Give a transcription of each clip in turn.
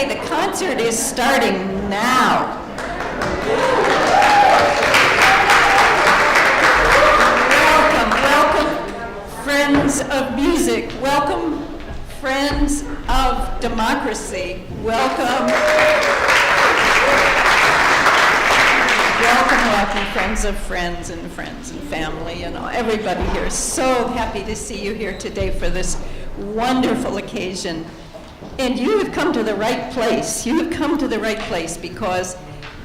Okay, the concert is starting now. Welcome, friends of music. Welcome, friends of democracy. Welcome, friends of friends and family and everybody here. So happy to see you here today for this wonderful occasion. And you have come to the right place. You have come to the right place because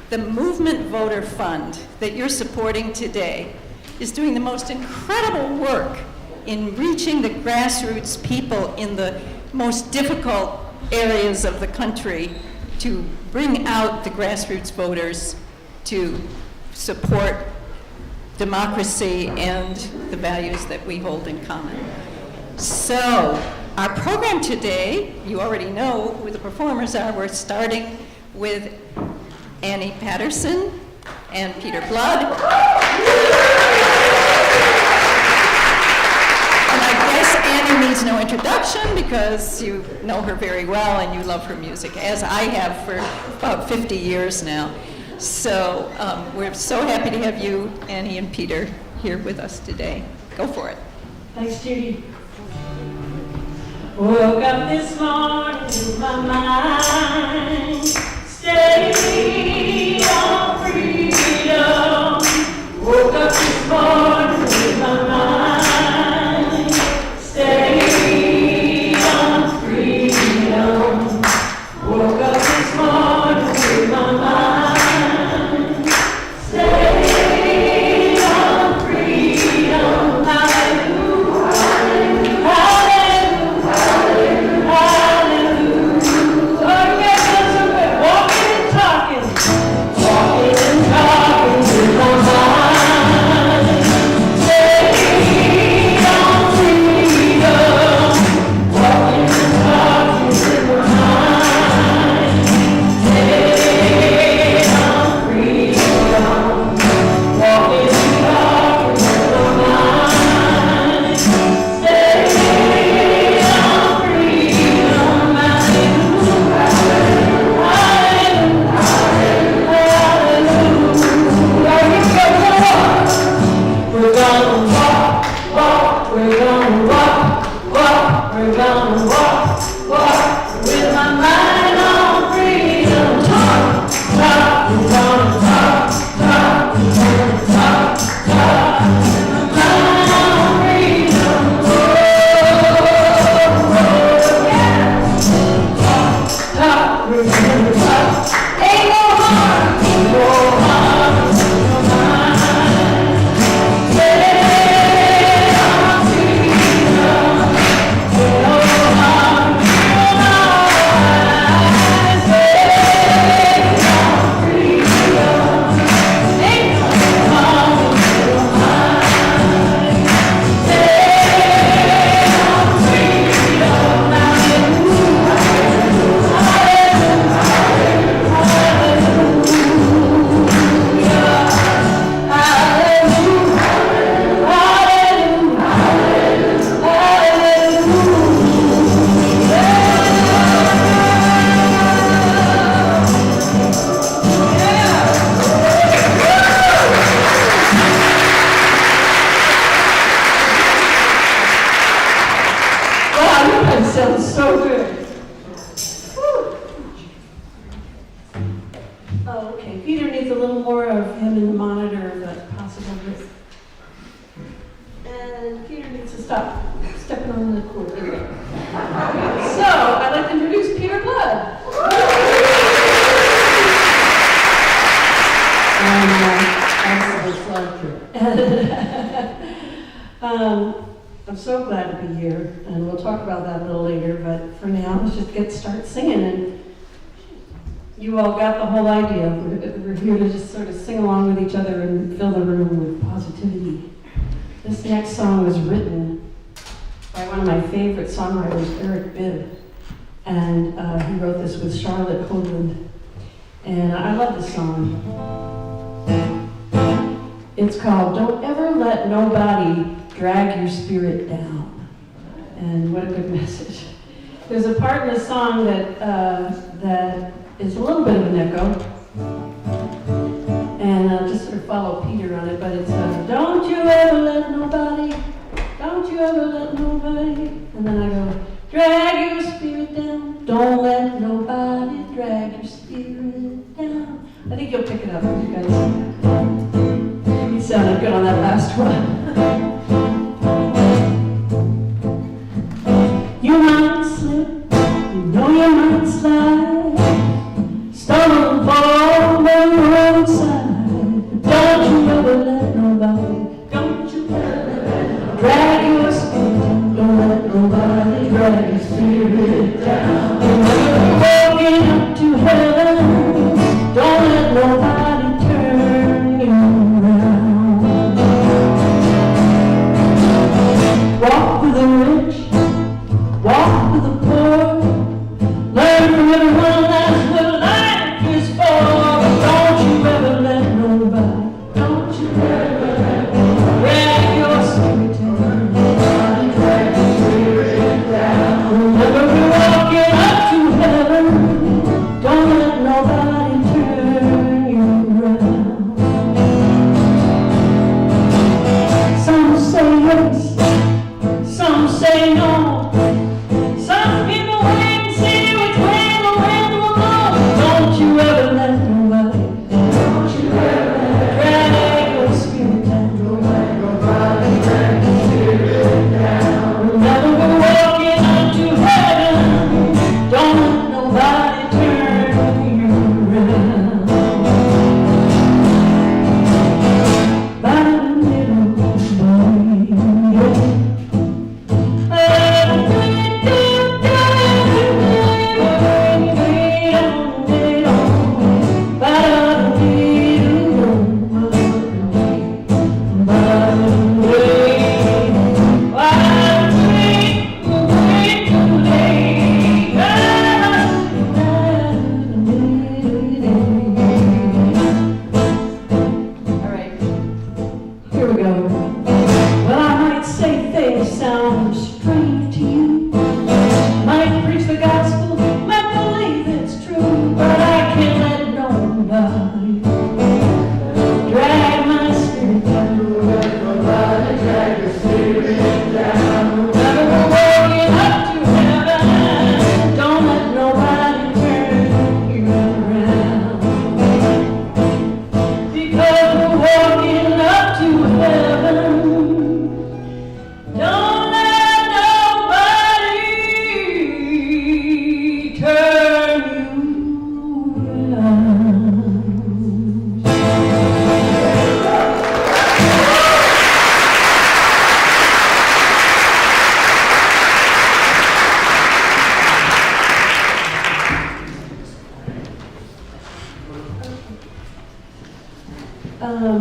the Movement Voter Fund that you're supporting today is doing the most incredible work in reaching the grassroots people in the most difficult areas of the country to bring out the grassroots voters to support democracy and the values that we hold in common. So, our program today, you already know who the performers are. We're starting with Annie Patterson and Peter Blood. And I guess Annie needs no introduction because you know her very well and you love her music, as I have for about 50 years now. So we're so happy to have you, Annie and Peter, here with us today. Go for it. Thanks, Judy. Woke up this morning with my mind stayed on freedom. Woke up this morning with my mind stayed on freedom. Woke up this morning with my mind stayed on freedom. Hallelujah, hallelujah, hallelujah. Oh, yes, walking and talking with my mind. Stayed on freedom. Walking and talking with my mind. Stayed on freedom. Walking and talking with my mind. Stayed on freedom. Hallelujah, hallelujah, hallelujah. We're gonna walk, walk, we're gonna walk, walk, we're gonna walk, walk, with my mind on freedom. Talk, talk, we're gonna talk, talk, we're gonna talk, talk, with my mind on freedom. Oh, yeah. Talk, talk, we're gonna talk. Ain't no harm, ain't no harm in your mind. Stay on freedom. Ain't no harm in your mind. Stay on freedom. Ain't no harm in your mind. Stay on freedom. Hallelujah, wow, you guys sound so good. Whew. Oh, okay. Peter needs a little more of him in the monitor, but possible with. And Peter needs to stop stepping on the cord. There we go. So, I'd like to introduce Peter Blood. I'm so glad to be here, and we'll talk about that a little later, but for now, let's just start singing. And you all got the whole idea. We're here to just sort of sing along with each other and fill the room with positivity. This next song was written by one of my favorite songwriters, Eric Bibb, and he wrote this with Charlotte Hoagland. And I love this song. It's called Don't Ever Let Nobody Drag Your Spirit Down. And what a good message. There's a part in the song that is a little bit of an echo. And I'll just sort of follow Peter on it, but it's don't you ever let nobody, don't you ever let nobody. And then I go, drag your spirit down, don't let nobody drag your spirit down. I think you'll pick it up, you guys. You sounded good on that last one. You might slip, you know you might slide, stumble and fall on the roadside. Don't you ever let nobody, don't you ever drag your spirit down, don't let nobody drag your spirit down. You're walking up to heaven, don't let nobody turn you around. Walk with the rich, walk with the poor, learn from everyone that's what life is for. Don't you ever let nobody, don't you ever let nobody drag your spirit down. Nobody drag your spirit down. Remember we're walking up to heaven, don't let nobody turn you around. Some say yes, some say no. Some people wait and see which way the wind will blow. Don't you ever let nobody, don't you ever drag your spirit down. Don't let nobody drag your spirit down. Remember we're walking up to heaven. Don't let nobody turn you around.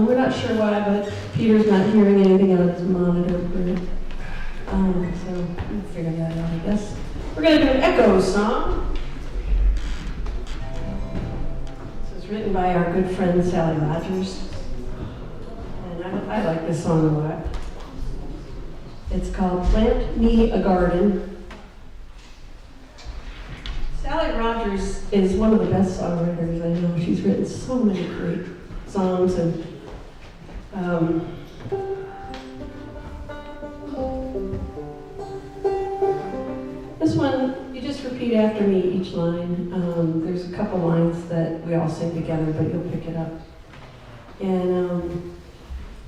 We're not sure why, but Peter's not hearing anything out of his monitor. So we'll figure that out, I guess. We're going to do an echo song. This is written by our good friend Sally Rogers. And I like this song a lot. It's called Plant Me a Garden. Sally Rogers is one of the best songwriters I know. She's written so many great songs, and this one, you just repeat after me each line. There's a couple lines that we all sing together, but you'll pick it up. And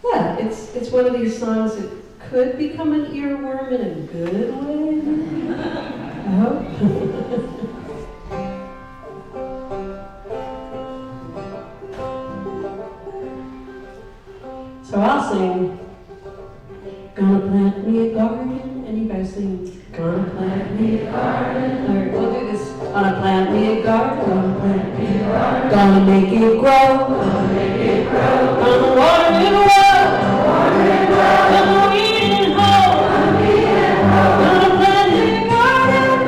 yeah, it's one of these songs that could become an earworm in a good way. I hope. So I'll sing, gonna plant me a garden, and you guys sing, gonna plant me a garden. All right, we'll do this. Gonna plant me a garden, gonna plant me a garden, gonna make it grow, gonna make it grow, gonna water it well, water it well, gonna weed and hoe, gonna weed and hoe, gonna plant me a garden,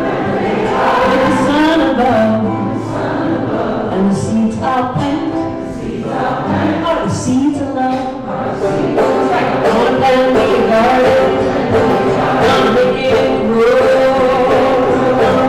with the sun above, and the seeds I'll plant, are the seeds of love. Gonna plant me a garden, gonna make it grow, gonna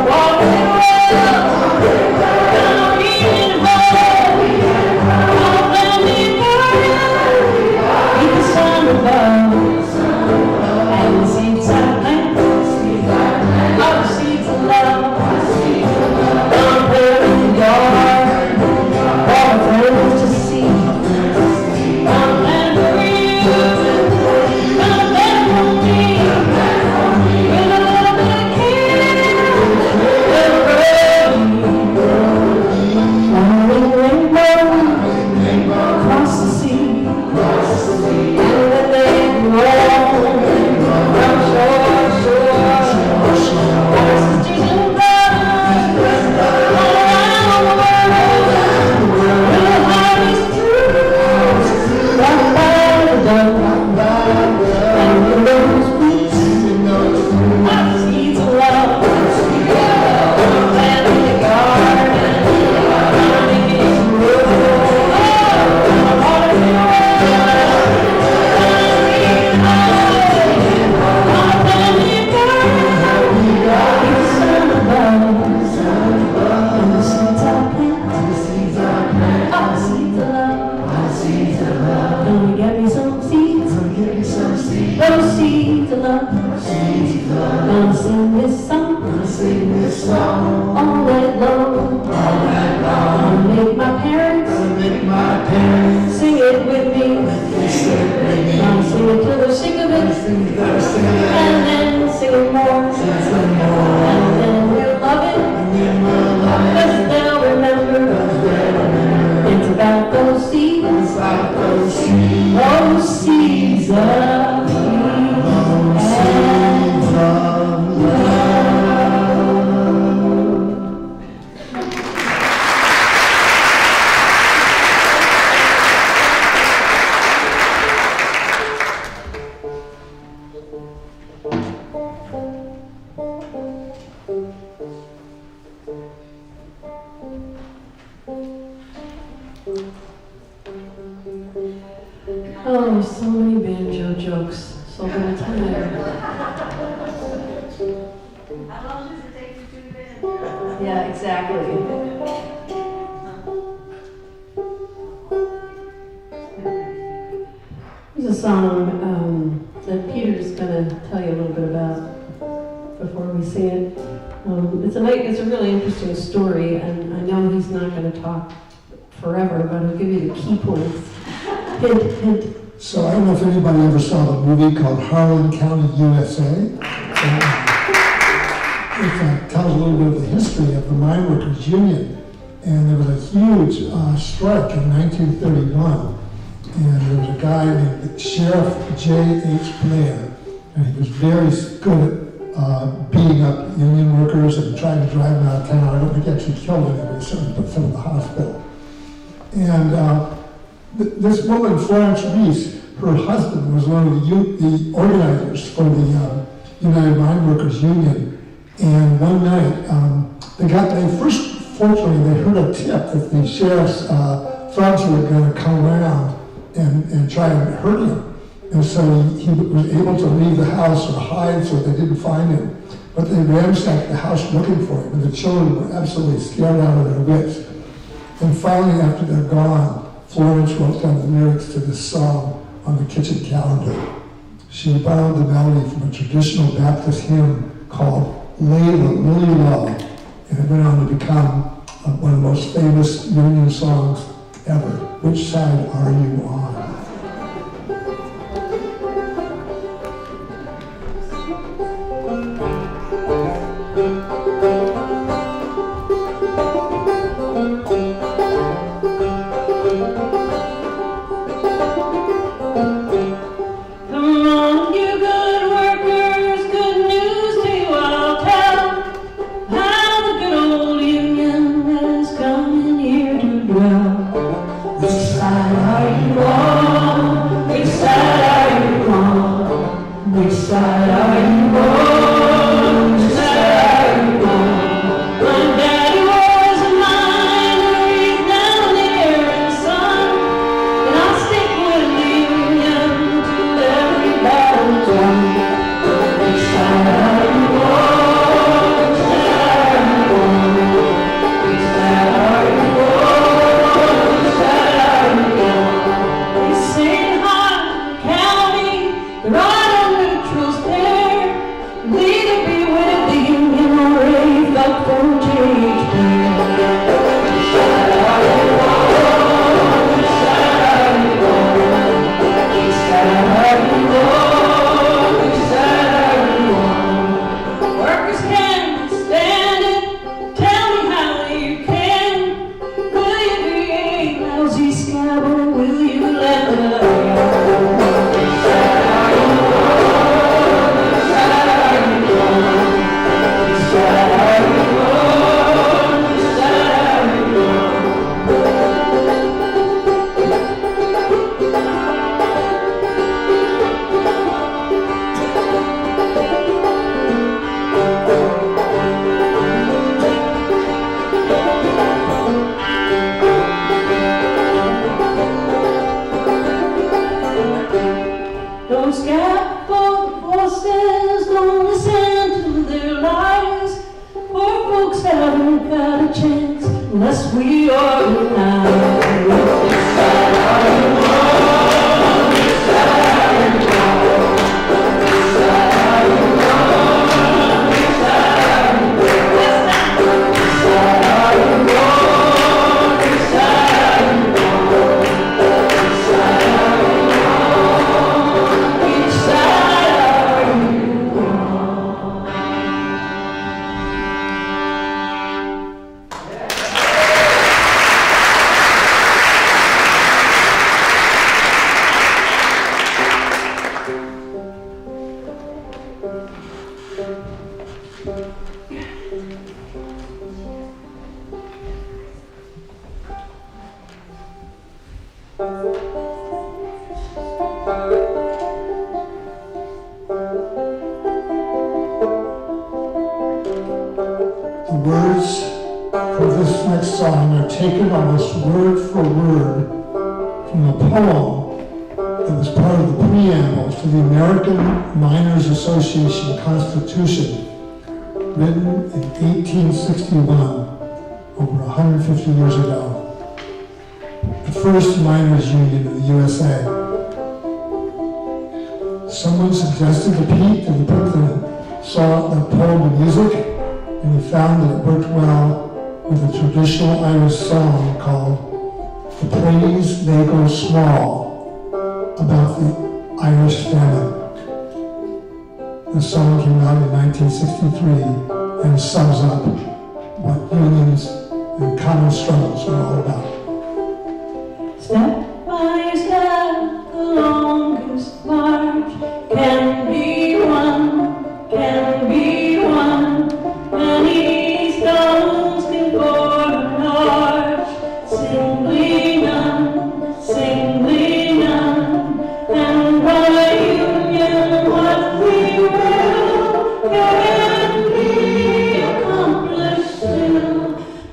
jokes so little time. How long does it take to do that? Yeah, exactly. There's a song that Peter's going to tell you a little bit about before we sing it. It's a really interesting story, and I know he's not going to talk forever, but I'll give you the key points. Hint, hint. So I don't know if anybody ever saw the movie called Harlan County, USA. It tells a little bit of the history of the mine workers union. And there was a huge strike in 1931. And there was a guy named Sheriff J.H. Blair, and he was very good at beating up union workers and trying to drive them out of town. I don't think he actually killed anybody, certainly put some in the hospital. And this woman, Florence, her husband was one of the organizers for the United Mine Workers Union. And one night, fortunately, they heard a tip that the sheriff's thugs were going to come around and try and hurt him. And so he was able to leave the house or hide so they didn't find him. But they ransacked the house looking for him, and the children were absolutely scared out of their wits. And finally, after they're gone, Florence wrote down the lyrics to this song on the kitchen calendar. She borrowed the melody from a traditional Baptist hymn called Lay the Lily Low, and it went on to become one of the most famous union songs ever. Which side are you on? Taken almost word for word from a poem It was part of the preamble to the American Miners Association Constitution, written in 1861, over 150 years ago. The first miners' union in the USA. Someone suggested to Pete that he put the poem to music, and he found that it worked well with a traditional Irish song called "The Praise May Go Small," about the Irish famine. The song came out in 1963 and sums up what unions and common struggles are all about. Step by step, the longest march can be won, can be won. Many stones can form an arch, singly none, singly none. And by union, what we will can be accomplished still.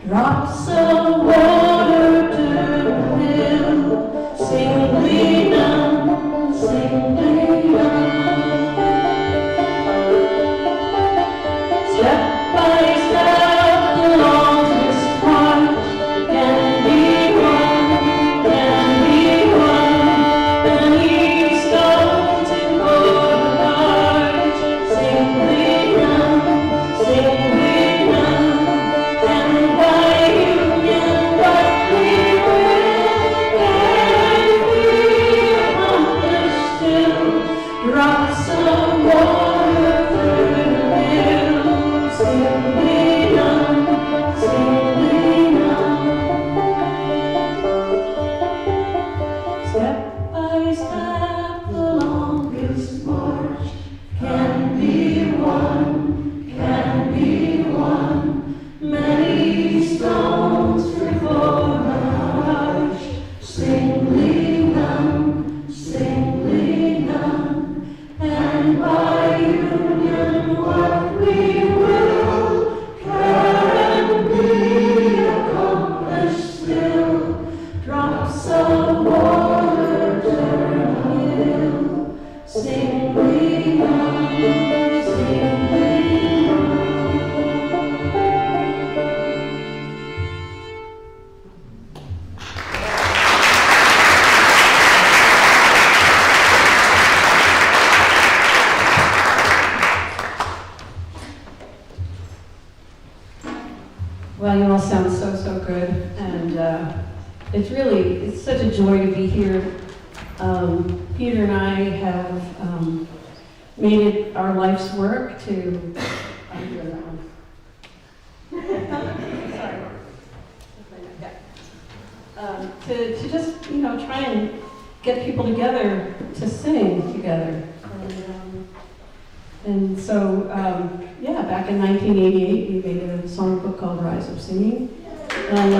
Drops of water to the hill, singly none, singly none. Step by step, the longest march can be won, can be won. Many stones in golden arch, singly none, singly none. And by union, what we will can be accomplished still. Drops of water through the hill, singly none, singly none. Step by step, the longest march can be won, can be won. Many stones form an arch, singly none, singly none. And by union, what we will can be accomplished still. Drops of water turn the hill, singly none, singly none. Well, you all sound so good, and it's such a joy to be here. Peter and I have made it our life's work to. I'm doing that one. Sorry. To just try and get people together to sing together. And so, back in 1988, we made a songbook called Rise of Singing. And,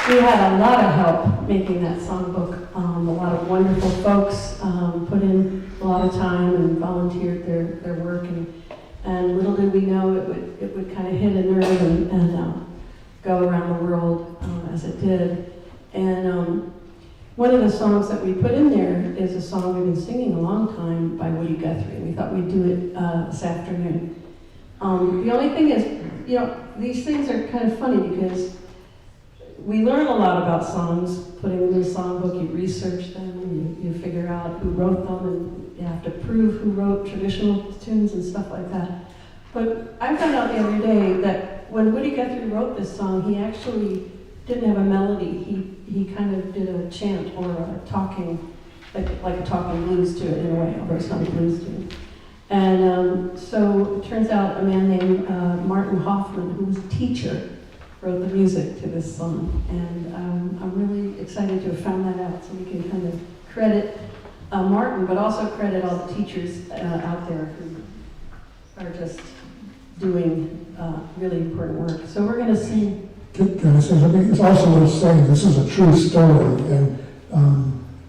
we had a lot of help making that songbook. A lot of wonderful folks put in a lot of time and volunteered their work. And little did we know it would kind of hit a nerve and go around the world as it did. And one of the songs that we put in there is a song we've been singing a long time by Woody Guthrie. We thought we'd do it this afternoon. The only thing is, these things are kind of funny because we learn a lot about songs, putting them in a songbook, you research them, you figure out who wrote them, and you have to prove who wrote traditional tunes and stuff like that. But I found out the other day that when Woody Guthrie wrote this song, he actually didn't have a melody. He kind of did a chant or a talking, like a talking blues to it in a way, although it's not a blues tune. And so it turns out a man named Martin Hoffman, who was a teacher, wrote the music to this song. And I'm really excited to have found that out, so we can kind of credit Martin, but also credit all the teachers out there who are just doing really important work. So we're going to sing. Can I say something? It's also worth saying this is a true story, and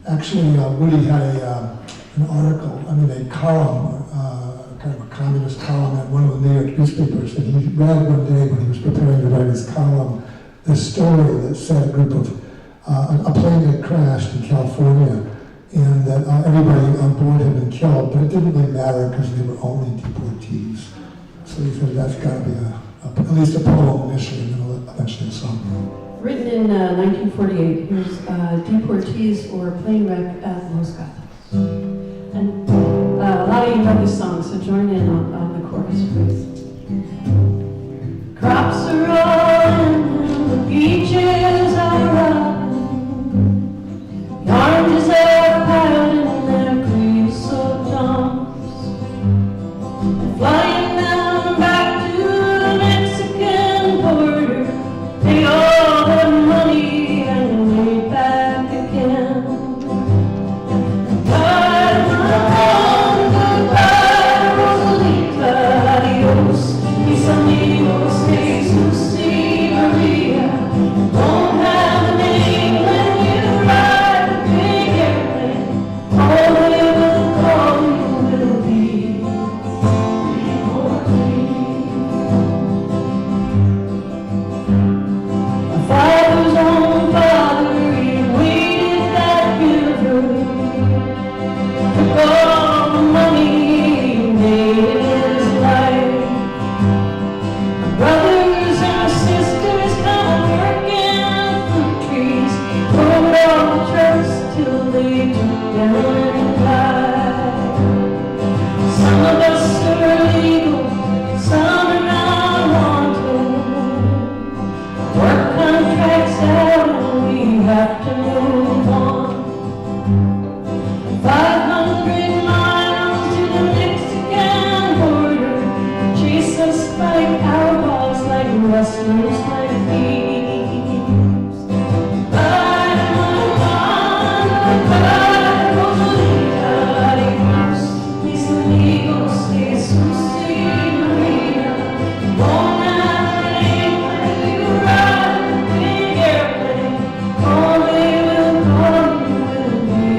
actually Woody had an article, a column, kind of a communist column at one of the New York newspapers that he read one day when he was preparing to write his column this story that said a group of, a plane had crashed in California, and that everybody on board had been killed, but it didn't really matter because they were only deportees. So he said that's got to be at least a poem initially, and then eventually a song. Written in 1948, here's Deportees or a Plane Wreck at Los Gatos. And a lot of you know this song, so join in on the chorus, please. Crops are rolling, the peaches are ripe, the oranges are piled in their creosote dumps, and flying down back to the Mexican border, they all had money and way back again. Goodbye, goodbye, Rosalita, adios, mis amigos, Jesus y Maria. Won't have a name when you ride a big airplane. All they will call you will be my father's own father, he waited that river, took all the money he made in his life. Brothers and sisters come working fruit trees, pulled all the trucks till they took down and died. Some of us are legal, some are not wanted. Work contracts out and we have to move on. 500 miles to the Mexican border, chase us by cowboys like rustlers, like thieves. Goodbye, goodbye, Rosalita, adios, mis amigos, Jesus y Maria. Won't have a name when you ride a big airplane, all they will call you will be.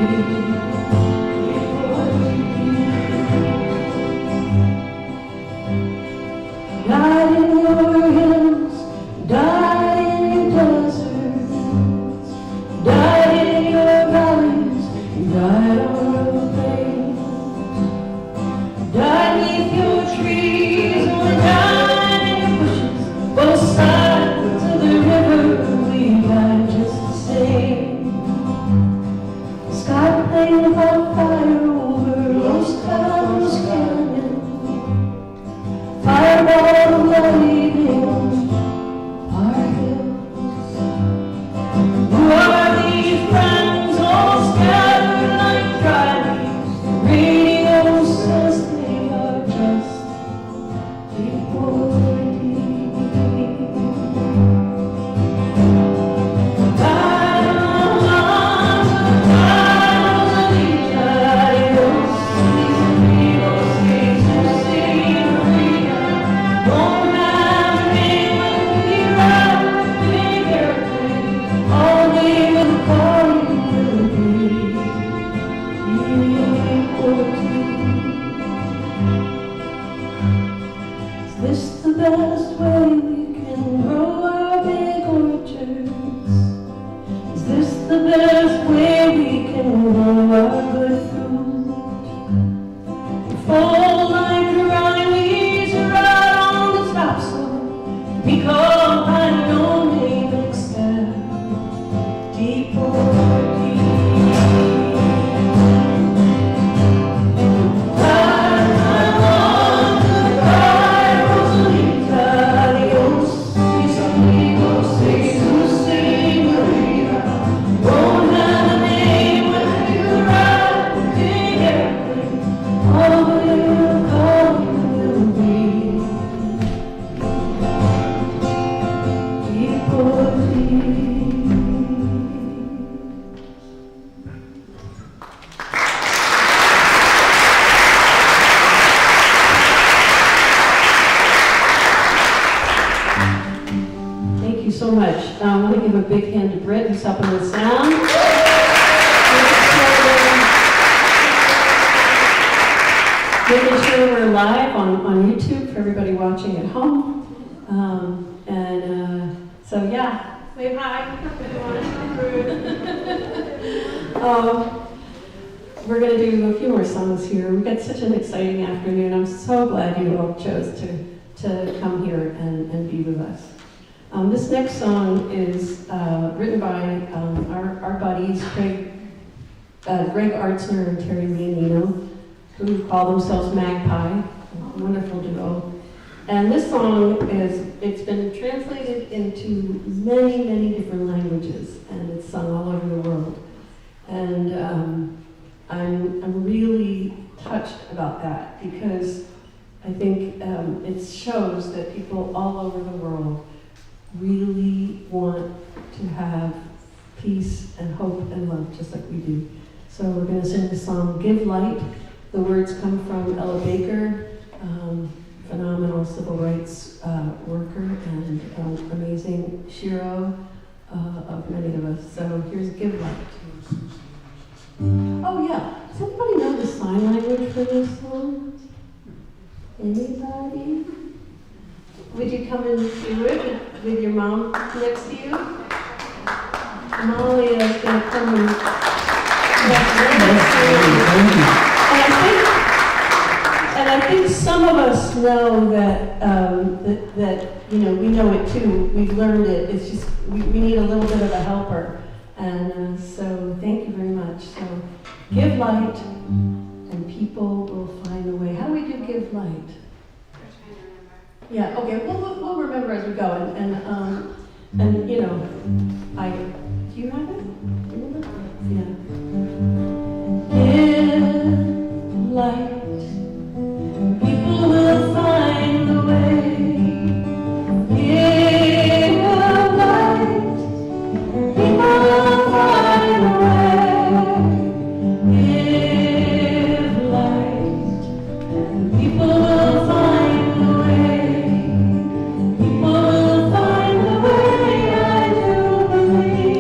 Died in your hills, died in your deserts, died in your valleys, died on your plains, died neath your trees, or died in your bushes, both sides of the river, we died just the same. Sky plane caught fire over Los Gatos Canyon, fireball lighting our hills. Who are these friends all scattered like dry leaves? The radio says they are just deportees. Is this the best way we can grow our big orchards? Is this the best way we can grow our good fruit? We fall like dry leaves right on the topsoil, we call by no name except deportees. Thank you so much. I want to give a big hand to Britt, who's helping with sound. Making sure we're live on YouTube for everybody watching at home. So yeah, Wave hi. We're going to do a few more songs here. We've got such an exciting afternoon. I'm so glad you all chose to come here and be with us. This next song is written by our buddies, Greg Artzner and Terry Leonino, who call themselves Magpie, a wonderful duo. And this song it's been translated into many, many different languages, and it's sung all over the world. And I'm really touched about that, because I think it shows that people all over the world really want to have peace and hope and love, just like we do. So we're going to sing the song "Give Light." The words come from Ella Baker, phenomenal civil rights worker and amazing hero of many of us. So here's "Give Light." Oh yeah, does anybody know the sign language for this song? Anybody? Would you come and do it with your mom next to you? Molly is going to come and And I think some of us know that we know it too. We've learned it. It's just we need a little bit of a helper. And so thank you very much. So give light, and people will find a way. How do we do give light? Yeah. Okay. We'll remember as we go. And do you have it? Yeah. Give light. People will find the way. Give light. People will find the way. Give light. People will find the way. People will find the way. I do believe.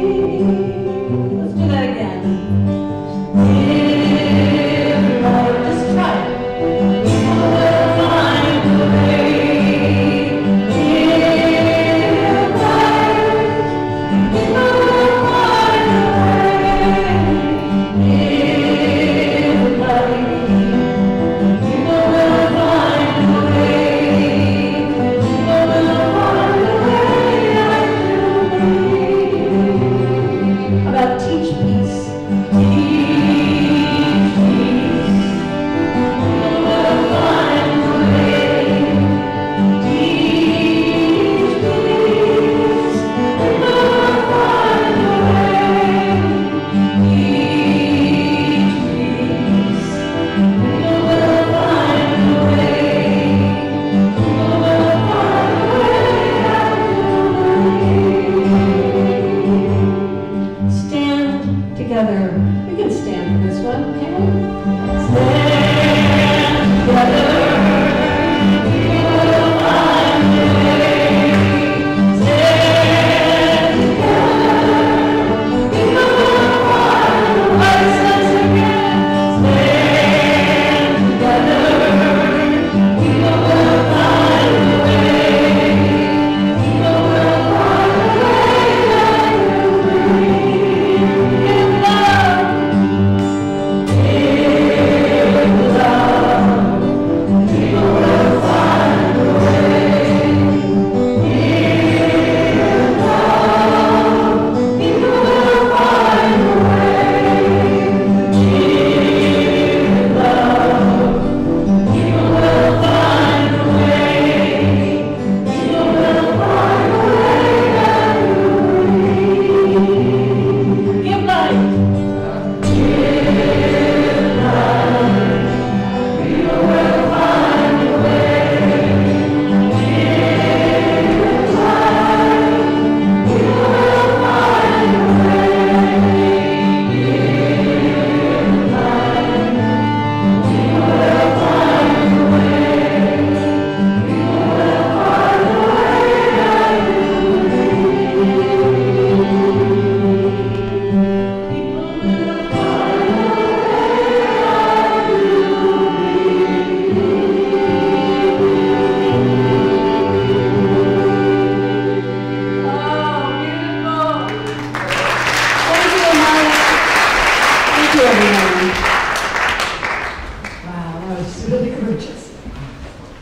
It's really gorgeous.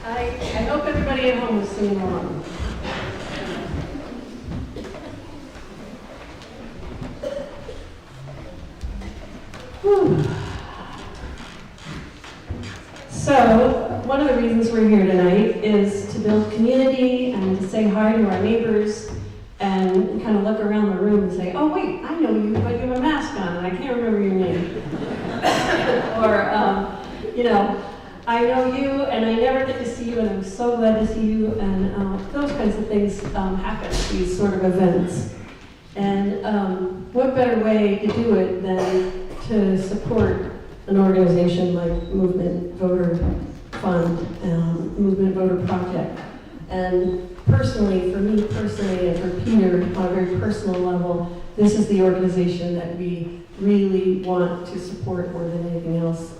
I hope everybody at home is singing along. Whew. So, one of the reasons we're here tonight is to build community and to say hi to our neighbors and kind of look around the room and say, oh wait, I know you, but you have a mask on and I can't remember your name. Or, you know, I know you and I never get to see you and I'm so glad to see you, and those kinds of things happen at these sort of events. And what better way to do it than to support an organization like Movement Voter Fund, Movement Voter Project. And personally, for me personally, and for Peter on a very personal level, this is the organization that we really want to support more than anything else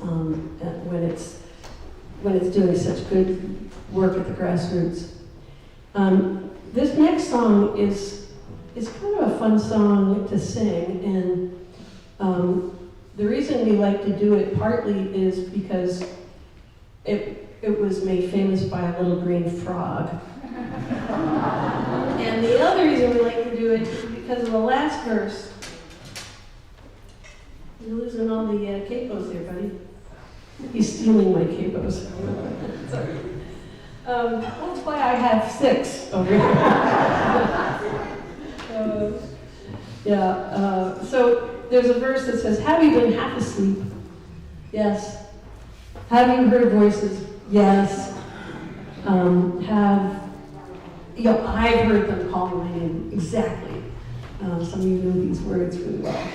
when it's doing such good work at the grassroots. This next song is kind of a fun song to sing, and the reason we like to do it partly is because it was made famous by a little green frog. And the other reason we like to do it is because of the last verse. You're losing all the capos there, buddy. He's stealing my capos. Sorry. That's why I have 6 over here. So there's a verse that says, have you been half asleep? Yes. Have you heard voices? Yes. I've heard them call my name. Exactly. Some of you know these words really well.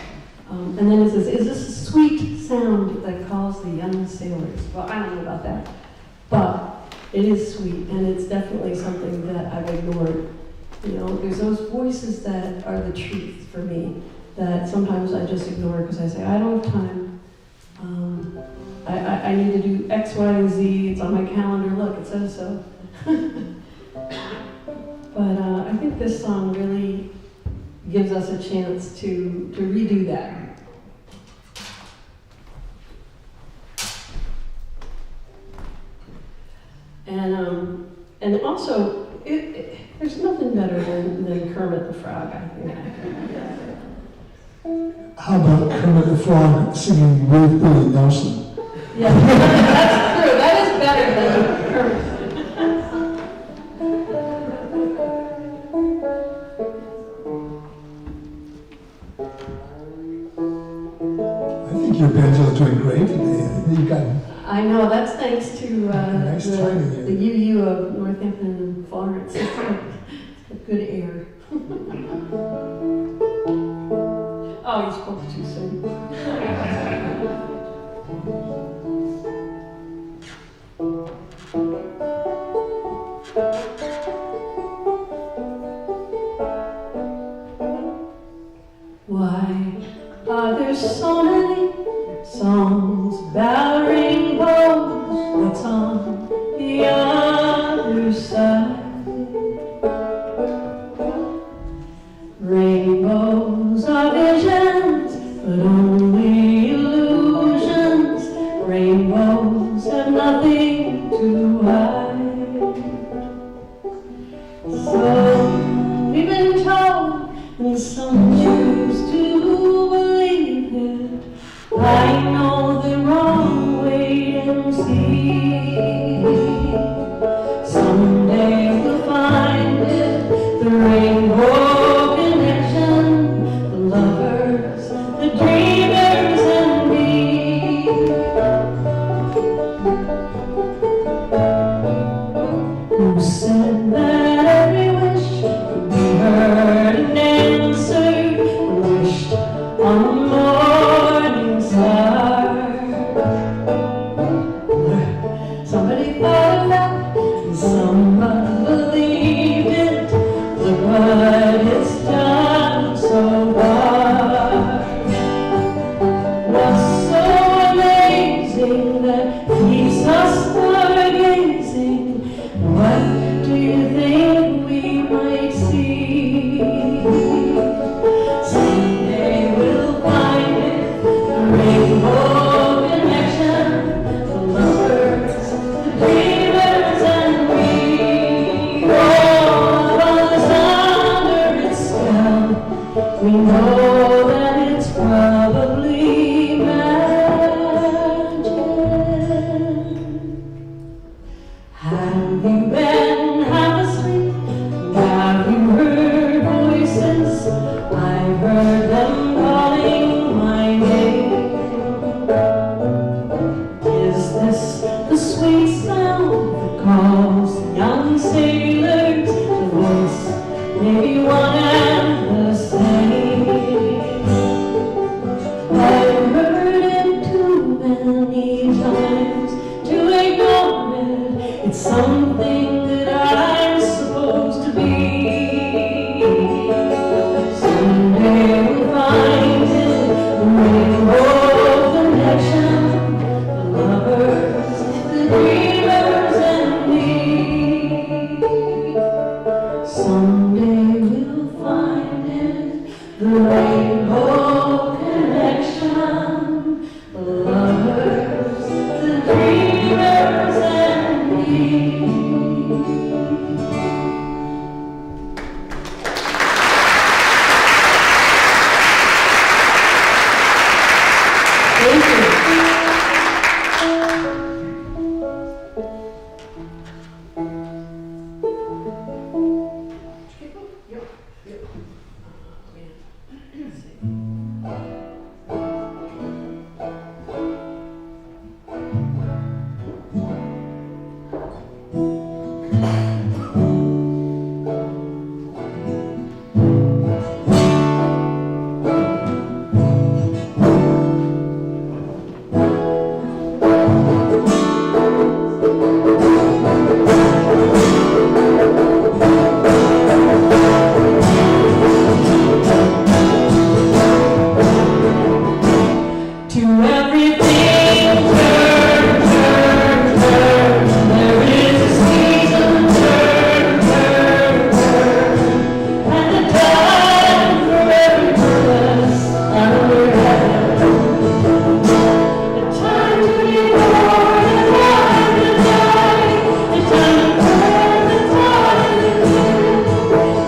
And then it says, is this a sweet sound that calls the young sailors? Well, I don't know about that, but it is sweet, and it's definitely something that I've ignored. You know, there's those voices that are the truth for me that sometimes I just ignore because I say, I don't have time. I need to do X, Y, and Z. It's on my calendar. Look, it says so. But I think this song really gives us a chance to redo that. And also, there's nothing better than Kermit the Frog, I think. How about Kermit the Frog singing with Billy Nelson? Yeah, that's true. That is better than Kermit. I think your banjo's doing great today. I think you've got I know, that's thanks to nice timing here. the UU of Northampton and Florence. It's got good air. Oh, you spoke too soon. Why are there so many songs about rainbows that's on the other side? Rainbows are visions, but only illusions. Rainbows have nothing to hide. So we've been told, and some choose to believe it. I know the wrong way and see. Someday we'll find it, the rainbow connection, the lovers, the dreamers, and me. Who said that every wish could be heard and answered when wished on the morning star? Somebody thought of that, and somebody believed it. Look what it's done so far. What's so amazing that keeps us It's something that I'm supposed to be. Someday we'll find it, the rainbow connection, the lovers, the dreamers, and me. Someday we'll find it, the rainbow connection, the lovers, the dreamers, and me. Thank you. To everything, turn, turn, turn. There is a season, turn, turn, turn. And a time for every purpose under heaven. A time to be born, a time to die. A time to turn, a time to live.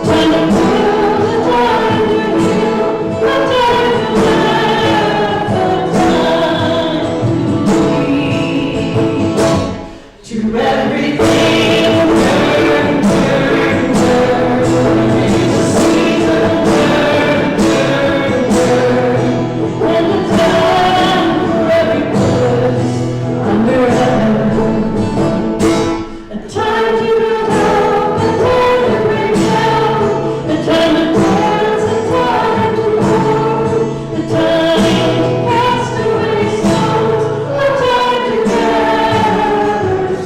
Time to kill, a time to heal. A time to laugh, a time to everything, turn, turn, turn. There is a season, turn, turn, turn. And a time for every purpose under heaven. A time to build up, a time to break down. A time to dance, a time to mourn. A time to cast away stones. A time to gather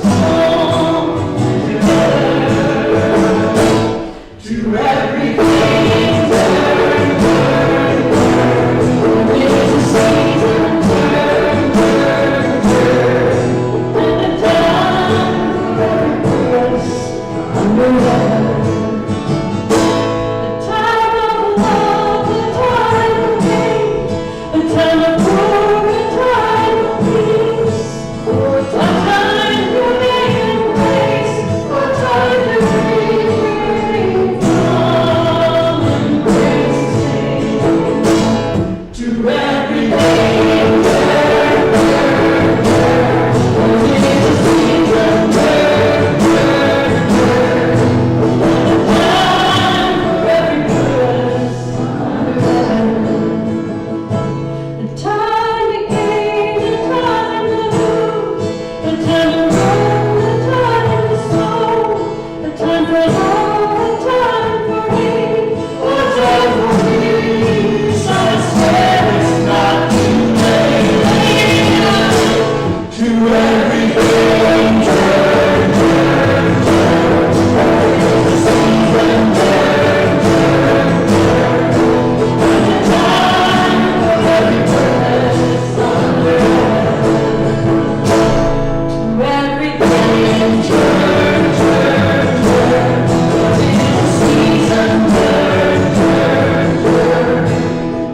song together. To everything, turn, turn, turn. There is a season, turn, turn, turn. And a time for every purpose under heaven. A time of love, a time of hate, a time of war, a time of peace, a time to make embrace, a time to refrain from embracing. To everything, turn, turn, turn. There is a season, turn, turn, turn. And a time for every purpose under heaven. A time to gain, a time to lose, a time to run, a time to slow, a time for love, a time for hate, a time for peace. I swear it's not too late. To everything, turn, turn, turn. There is a season, turn, turn, turn. And a time for every purpose under heaven. To everything, turn, turn, turn. There is a season, turn, turn, turn.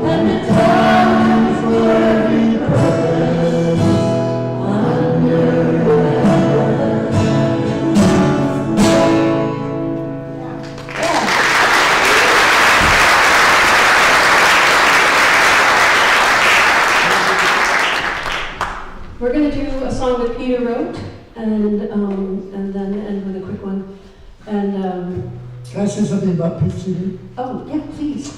And a time for every purpose under We're going to do a song that Peter wrote, and then end with a quick one. And Can I say something about Pete Seeger? oh yeah, please.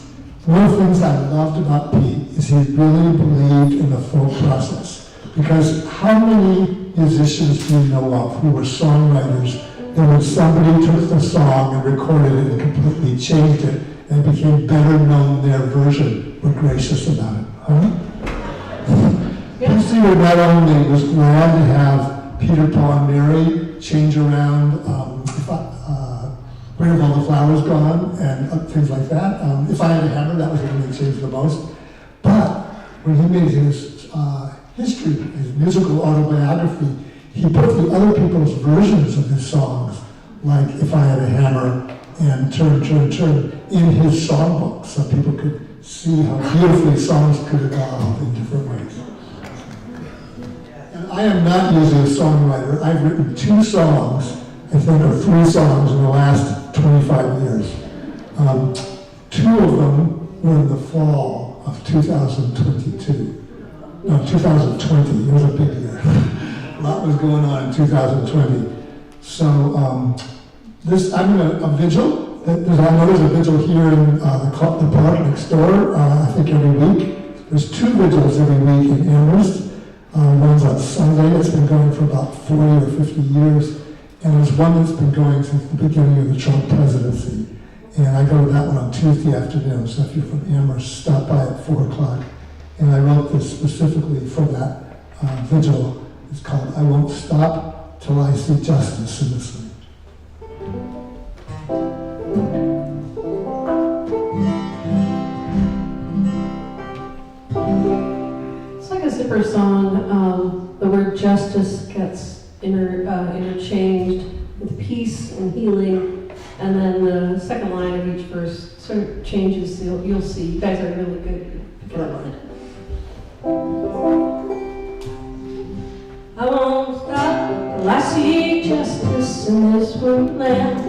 One of the things I loved about Pete is he really believed in the folk process. Because how many musicians do you know of who were songwriters, and when somebody took the song and recorded it and completely changed it and became better known their version, were gracious about it? Huh? Pete Seeger not only was glad to have Peter, Paul, and Mary, Change Around, Where Have All the Flowers Gone, and things like that. If I Had a Hammer, that was the one that changed the most. But when he made his history, his musical autobiography, he put the other people's versions of his songs, like If I Had a Hammer and Turn, Turn, Turn, in his songbook, so people could see how beautifully songs could evolve in different ways. And I am not usually a songwriter. I've written 2 songs, I think, or 3 songs in the last 25 years. 2 of them were in the fall of 2022. No, 2020, it was a big year. A lot was going on in 2020. So I'm in a vigil. I know there's a vigil here in the park next door, I think every week. There's 2 vigils every week in Amherst. One's on Sunday, it's been going for about 40 or 50 years. And there's one that's been going since the beginning of the Trump presidency. And I go to that one on Tuesday afternoon, so if you're from Amherst, stop by at 4 o'clock. And I wrote this specifically for that vigil. It's called I Won't Stop Till I See Justice in This Land. It's like a zipper song. The word justice gets interchanged with peace and healing, and then the second line of each verse sort of changes. You'll see. You guys are really good at picking up on it. I won't stop till I see justice in this land.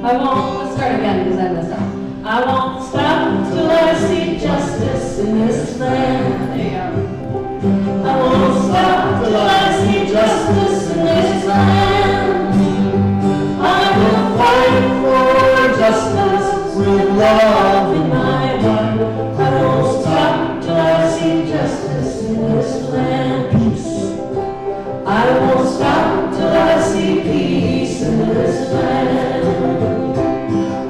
I won't. Let's start again because I messed up. I won't stop till I see justice in this land. There you go. I won't stop till I see justice in this land. I will fight for justice with love in my heart. I won't stop till I see justice in this land. Peace. I won't stop till I see peace in this land.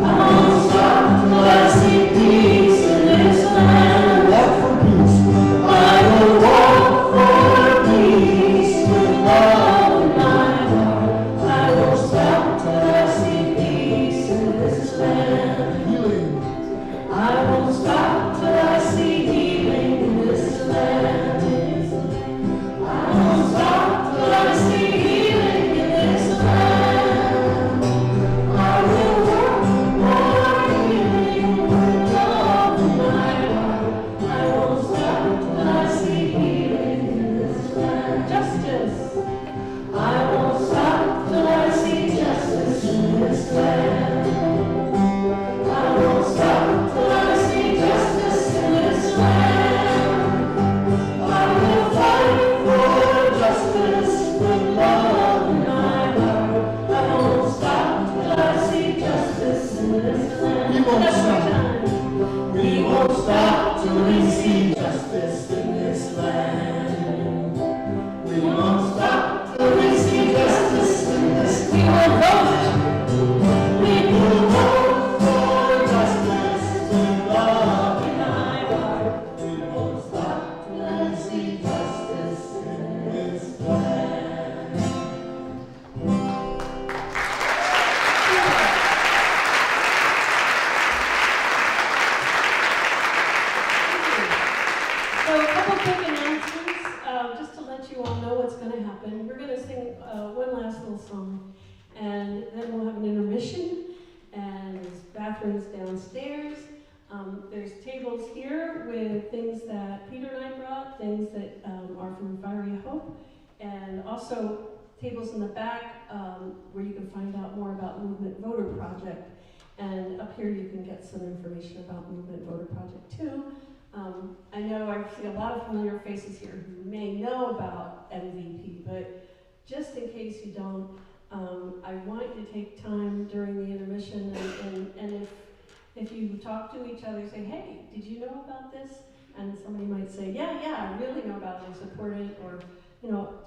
I won't stop till I see peace in this land. Walk for peace. I will walk for peace with love in my heart. I won't stop till I see peace in this land. Healing. I won't stop till I see healing in this land. I won't stop till I see healing in this land. I will work for healing with love in my heart. I won't stop till I see healing in this land. Justice. I won't stop till I see justice in this land. I won't stop till I see justice in this land. I will fight for justice with love in my heart. I won't stop till I see justice in this land. We won't stop. We won't stop till we see justice in this land. We won't stop till we see justice in this land. We will vote. We will vote for justice with love in my heart. We won't stop till I see justice in this land. So a couple quick announcements, just to let you all know what's going to happen. We're going to sing one last little song, and then we'll have an intermission, and there's bathrooms downstairs. There's tables here with things that Peter and I brought, things that are from Fiery Hope, and also tables in the back where you can find out more about Movement Voter Project. And up here you can get some information about Movement Voter Project too. I know I see a lot of familiar faces here who may know about MVP, but just in case you don't, I want you to take time during the intermission and if you talk to each other, say, hey, did you know about this? And somebody might say, yeah, I really know about it, I support it, or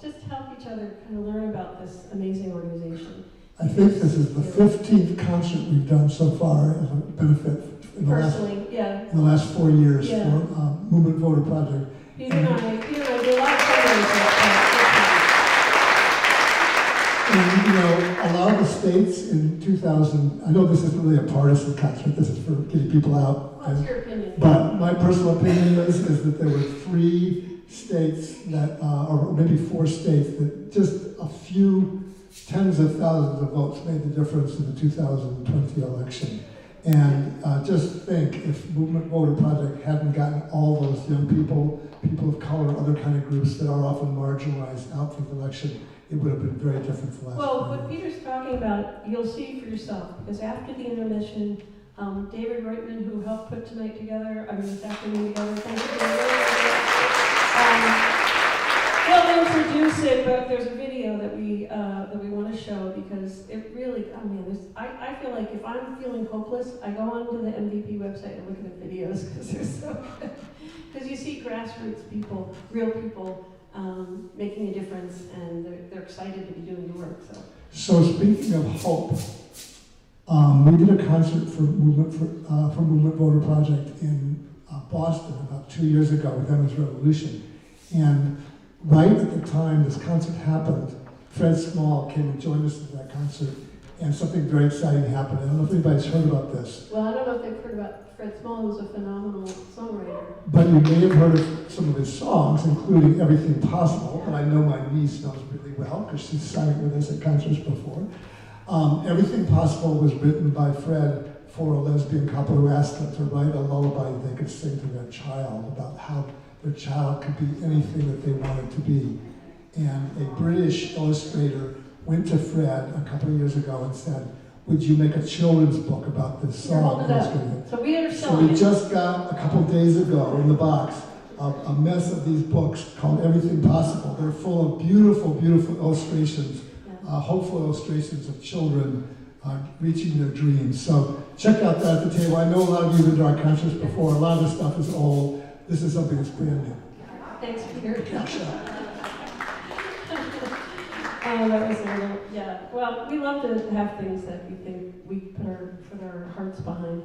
just help each other kind of learn about this amazing organization. I think this is the 15th concert we've done so far as a benefit in the last 4 years for Movement Voter Project. Peter and I do a lot of fundraising. a lot of the states in 2000, I know this isn't really a partisan concert, this is for getting people out. What's your opinion? But my personal opinion is that there were 3 states that, or maybe 4 states that just a few tens of thousands of votes made the difference in the 2020 election. And just think if Movement Voter Project hadn't gotten all those young people, people of color, other kind of groups that are often marginalized out from the election, it would have been very different for last Well, time. what Peter's talking about, you'll see for yourself, because after the intermission, David Reitman, who helped put tonight together, this afternoon together, thank you he'll introduce it, but there's a video that we want to show because it really, I feel like if I'm feeling hopeless, I go onto the MVP website and look at the videos because they're so good. Because you see grassroots people, real people, making a difference, and they're excited to be doing the work. So speaking of hope, we did a concert for Movement Voter Project in Boston about 2 years ago with Emma's Revolution, and right at the time this concert happened, Fred Small came and joined us at that concert, and something very exciting happened. I don't know if anybody's heard about this. Well, I don't know if they've heard about Fred Small, who's a phenomenal songwriter. But you may have heard of some of his songs, including Everything Possible, that I know my niece knows really well, because she's sang it with us at concerts before. Everything Possible was written by Fred for a lesbian couple who asked them to write a lullaby that they could sing to their child about how their child could be anything that they wanted to be. And a British illustrator went to Fred a couple of years ago and said, would you make a children's book about this song? So we are So selling we it. just got a couple of days ago in the box a mess of these books called Everything Possible. They're full of beautiful, beautiful illustrations, hopeful illustrations of children reaching their dreams. So check out that at the table. I know a lot of you have been to our concerts before. A lot of this stuff is old. This is something that's brand new. Thanks, Peter. Gotcha. That was a little, yeah. Well, we love to have things that we think we put our hearts behind.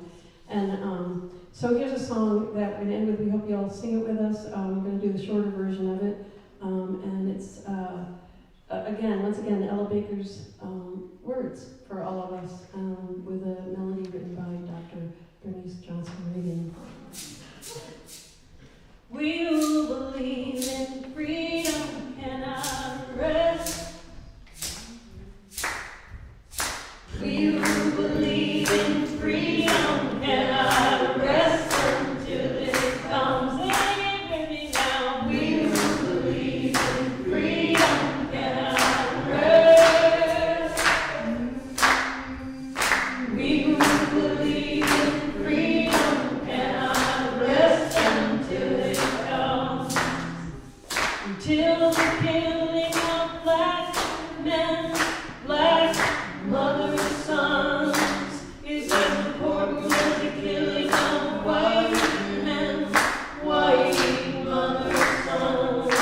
And so here's a song that we're going to end with. We hope you all sing it with us. We're going to do the shorter version of it. And it's, once again, Ella Baker's words for all of us, with a melody written by Dr. Bernice Johnson-Reagan. We will believe in freedom cannot rest. We who believe in freedom cannot rest until it comes in every now. We who believe in freedom cannot rest. We who believe in freedom cannot rest until it comes. Until the killing of black men, black mothers, sons is as important as the killing of white men, white mothers, sons.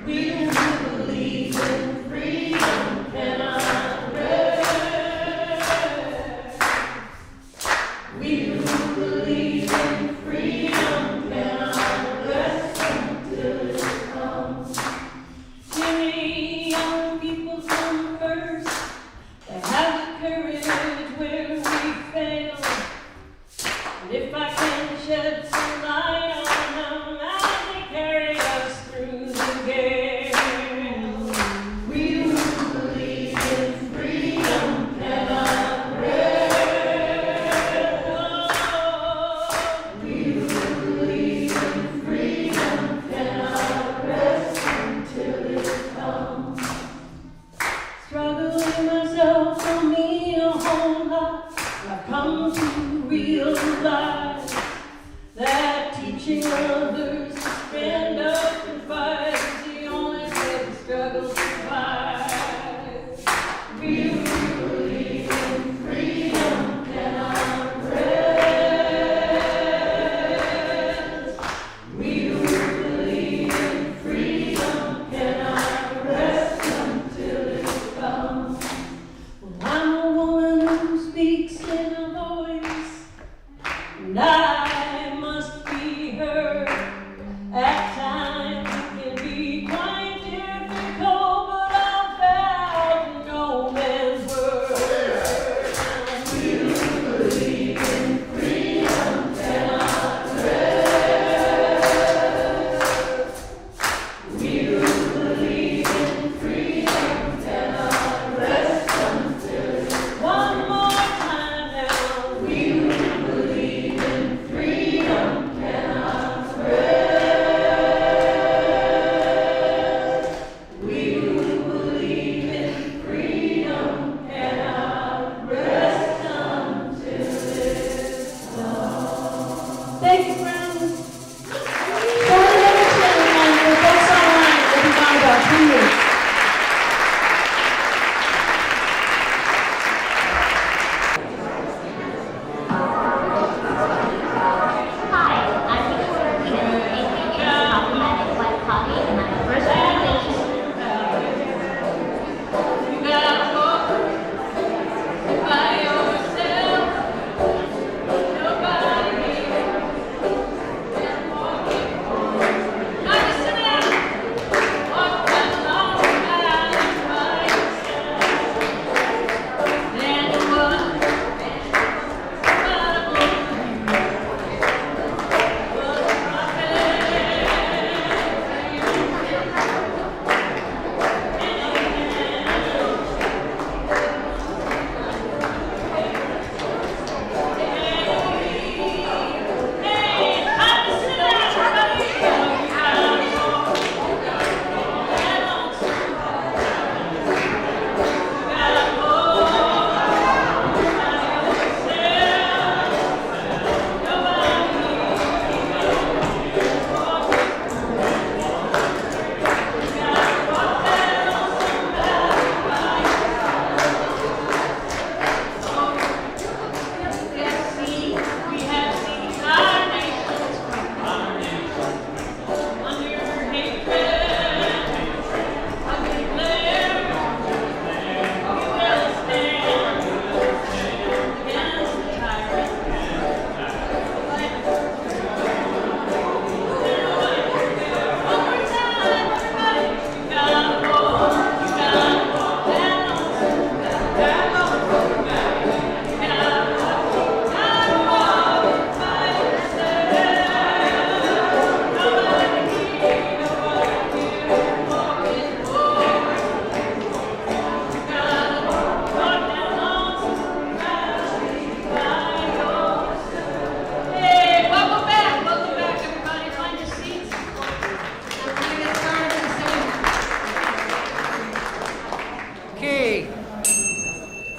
We who believe in freedom cannot rest. We who believe in freedom cannot rest until it comes. Many young people come first. They have the courage where we fail. And if I can shed some light on them as they carry us through the gale. We who believe in freedom cannot rest. Oh, we who believe in freedom cannot rest until it comes. Struggling myself don't mean a whole lot. I've come to realize that teaching others to stand up and fight is the only way the struggle survives. We who believe in freedom cannot rest. We who believe in freedom cannot rest until it comes. Well, I'm a woman who speaks in a voice, and I must be heard at times.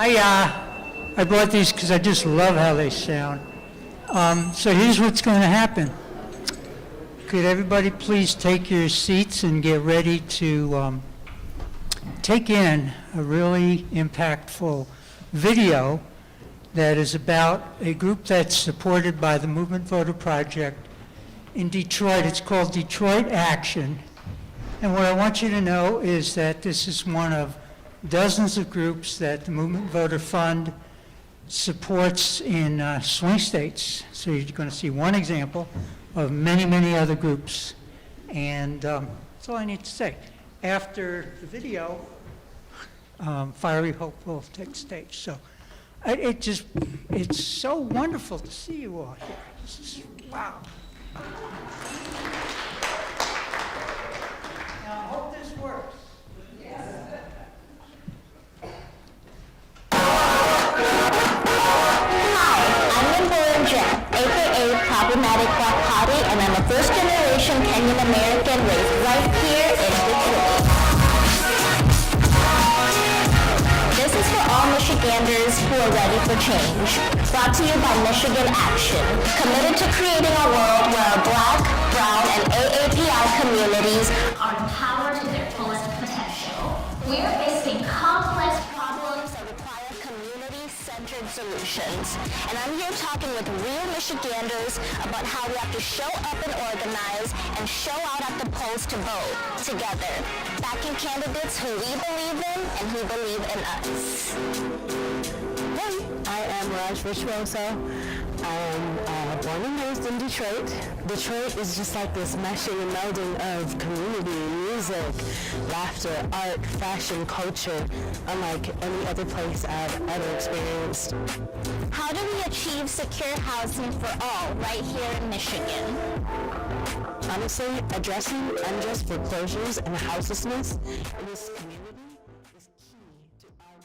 I bought these because I just love how they sound. So here's what's going to happen. Could everybody please take your seats and get ready to take in a really impactful video that is about a group that's supported by the Movement Voter Project in Detroit. It's called Detroit Action. And what I want you to know is that this is one of dozens of groups that the Movement Voter Fund supports in swing states. So you're going to see one example of many, many other groups. And that's all I need to say. After the video, Fiery Hope will take stage. So it's so wonderful to see you all here. This is, wow. Now, I hope this works. AKA Problematic Black Potty, and I'm a first-generation Kenyan American raised right here in Detroit. This is for all Michiganders who are ready for change. Brought to you by Michigan Action, committed to creating a world where our Black, Brown, and AAPI communities are empowered to their fullest potential. We are facing complex problems that require community-centered solutions. And I'm here talking with real Michiganders about how we have to show up and organize and show out at the polls to vote together, backing candidates who we believe in and who believe in us. Hey, I am Raj Virtuoso. I am born and raised in Detroit. Detroit is just like this meshing and melding of community, music, laughter, art, fashion, culture, unlike any other place I've ever experienced. How do we achieve secure housing for all right here in Michigan? Honestly, addressing unjust foreclosures and houselessness in this community is key to our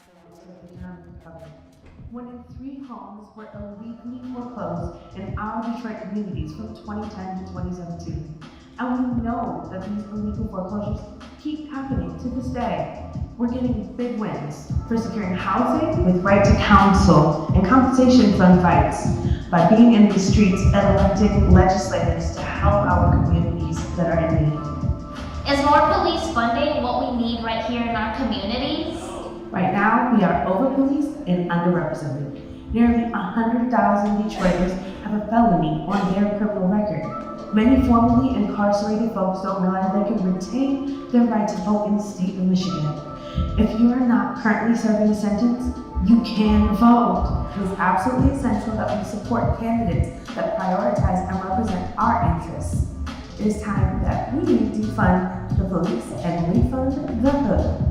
1 in 3 homes were illegally foreclosed in our Detroit communities from 2010 to 2017. And we know that these illegal foreclosures keep happening to this day. We're getting big wins for securing housing with right to counsel and compensation fund fights by being in the streets and electing legislators to help our communities that are in need. Is more police funding what we need right here in our communities? Right now, we are over-policed and underrepresented. Nearly 100,000 Detroiters have a felony on their criminal record. Many formerly incarcerated folks don't realize they can retain their right to vote in the state of Michigan. If you are not currently serving a sentence, you can vote. It is absolutely essential that we support candidates that prioritize and represent our interests. It is time that we defund the police and refund the hood.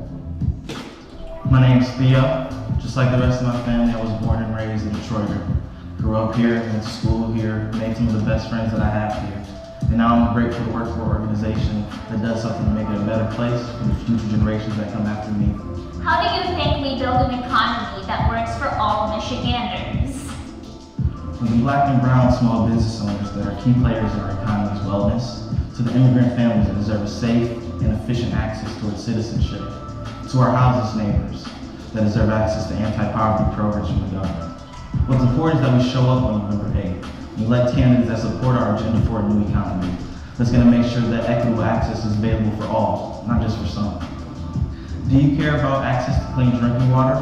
My name's Theo. Just like the rest of my family, I was born and raised a Detroiter. Grew up here, went to school here, made some of the best friends that I have here. And now I'm grateful to work for an organization that does something to make it a better place for the future generations that come after me. How do you think we build an economy that works for all Michiganders? From the Black and brown small business owners that are key players in our economy's wellness, to the immigrant families that deserve a safe and efficient access towards citizenship, to our houseless neighbors that deserve access to anti-poverty programs from the government. What's important is that we show up on November 8th and elect candidates that support our agenda for a new economy that's going to make sure that equitable access is available for all, not just for some. Do you care about access to clean drinking water?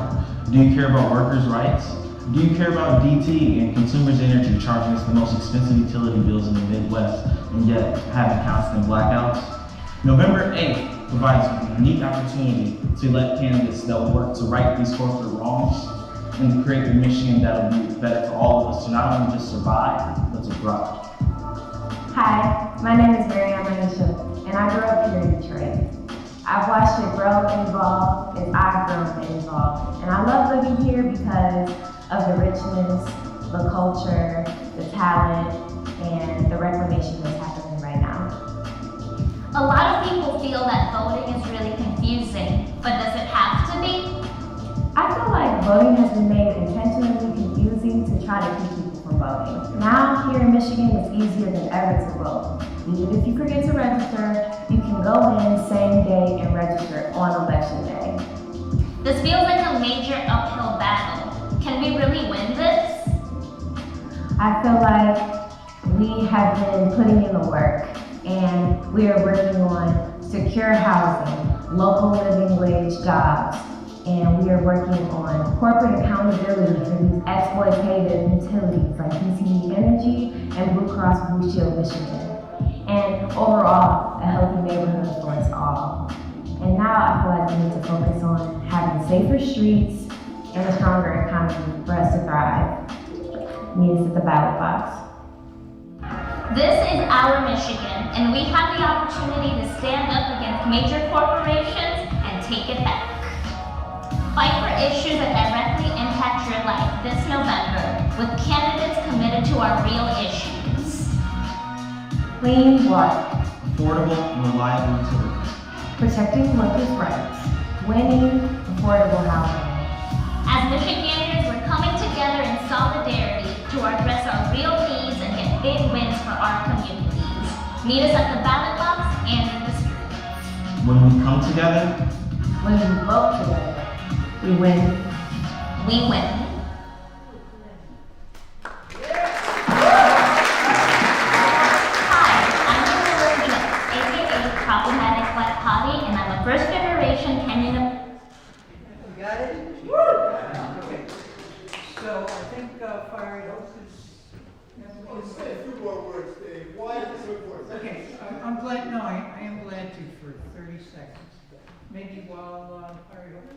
Do you care about workers' rights? Do you care about DT and consumers' energy charging us the most expensive utility bills in the Midwest and yet having constant blackouts? November 8th provides a unique opportunity to elect candidates that will work to right these corporate wrongs and to create a Michigan that will be better for all of us to not only just survive, but to thrive. Hi, my name is Mary Amandla, and I grew up here in Detroit. I've watched it grow and evolve as I've grown and evolved. And I love living here because of the richness, the culture, the talent, and the reclamation that's happening right now. A lot of people feel that voting is really confusing, but does it have to be? I feel like voting has been made intentionally confusing to try to keep people from voting. Now, here in Michigan, it's easier than ever to vote. Even if you forget to register, you can go in same day and register on election day. This feels like a major uphill battle. Can we really win this? I feel like we have been putting in the work, and we are working on secure housing, local living wage jobs, and we are working on corporate accountability for these exploitative utilities like PCE Energy and Blue Cross Blue Shield Michigan. And overall, a healthy neighborhood for us all. And now I feel like we need to focus on having safer streets and a stronger economy for us to thrive. Meet us at the ballot box. This is our Michigan, and we have the opportunity to stand up against major corporations and take it back. Fight for issues that directly impact your life this November with candidates committed to our real issues. Clean water, Affordable and reliable utilities. protecting workers' rights, winning affordable housing. As Michiganders, we're coming together in solidarity to address our real needs and get big wins for our communities. Meet us at the ballot box and in the streets. When we come together, When we vote together, we win. We win. Problematic Black Potty, and I'm a first generation Kenyan. You got it? Okay. So I think Fire Health is. Say a few more words, Dave. Why is it important? Okay, I'm glad, no, I am glad to for 30 seconds. Maybe while Fire Health.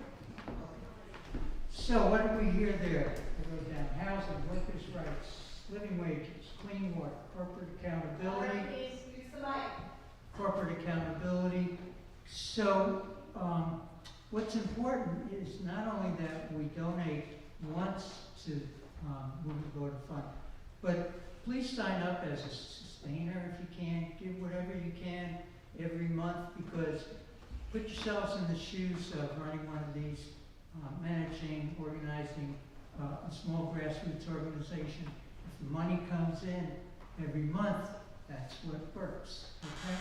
So what do we hear there? It goes down, housing, workers' rights, living wages, clean water, corporate accountability. Corporate accountability. So what's important is not only that we donate once to Move the Voter Fund, but please sign up as a sustainer if you can. Give whatever you can every month, because put yourselves in the shoes of running one of these, managing, organizing a small grassroots organization. If the money comes in every month, that's what works, okay?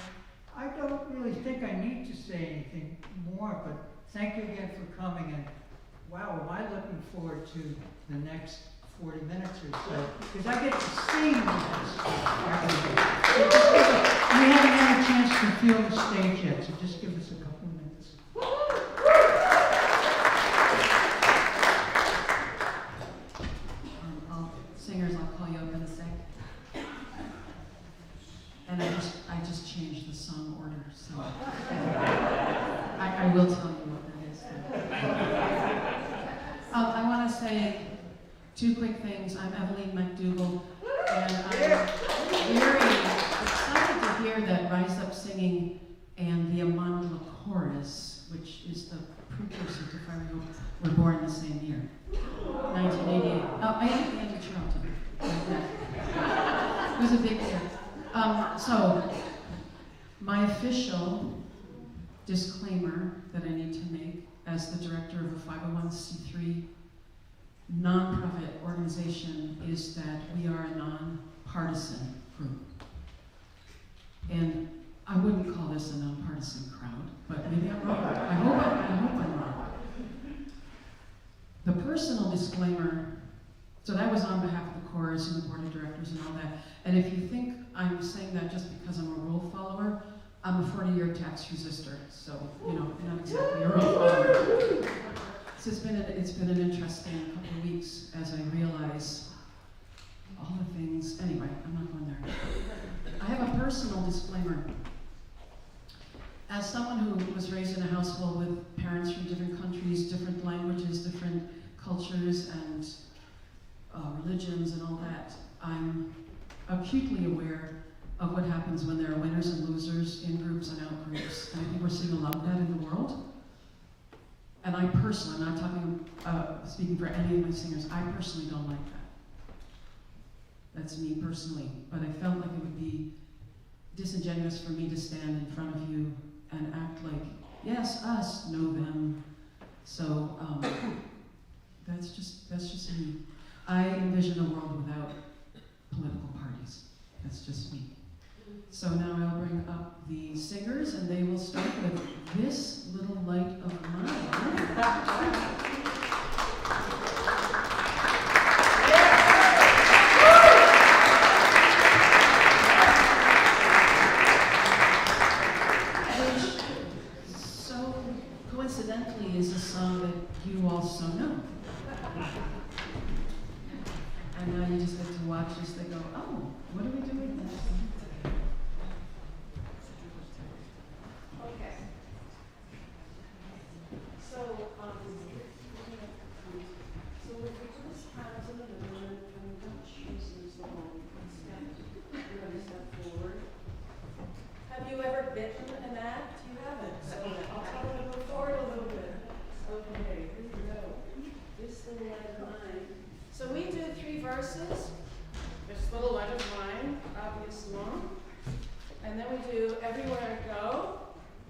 I don't really think I need to say anything more, but thank you again for coming, and wow, am I looking forward to the next 40 minutes or so, because I get to see you guys. We haven't had a chance to feel the stage yet, so just give us a couple of minutes. Singers, I'll call you up in a sec. And I just changed the song order, so I will tell you what that is. I want to say two quick things. I'm Eveline MacDougall, and I'm very excited to hear that Rise Up Singing and the Amandla chorus, which is the precursor to Fire Hope, were born the same year, 1988. Oh, I am Andy Charlton. It was a big year. So, my official disclaimer that I need to make as the director of a 501c3 nonprofit organization is that we are a nonpartisan group. And I wouldn't call this a nonpartisan crowd, but maybe I'm wrong. I hope I'm wrong. The personal disclaimer, so that was on behalf of the chorus and the board of directors and all that. And if you think I'm saying that just because I'm a rule follower, I'm a 40-year tax resistor, so, not exactly a rule follower. So it's been an interesting couple of weeks as I realize all the things. Anyway, I'm not going there. I have a personal disclaimer. As someone who was raised in a household with parents from different countries, different languages, different cultures, and religions and all that, I'm acutely aware of what happens when there are winners and losers, in-groups and out-groups. And I think we're seeing a lot of that in the world. And I personally, I'm not talking, speaking for any of my singers, I personally don't like that. That's me personally. But I felt like it would be disingenuous for me to stand in front of you and act like, yes, us, know them. So that's just me. I envision a world without political parties. That's just me. So now I'll bring up the singers, and they will start with This Little Light of Mine. coincidentally is a song that you also know. And now you just get to watch as they go, oh, what are we doing next? Okay. So, if we just have to the middle and don't choose the whole step, we're going to step forward. Have you ever bitten an act? You haven't. So I'll tell you to move forward a little bit. Okay, here we go. This little light of mine. So we do 3 verses. This little light of mine, obviously. And then we do Everywhere I Go.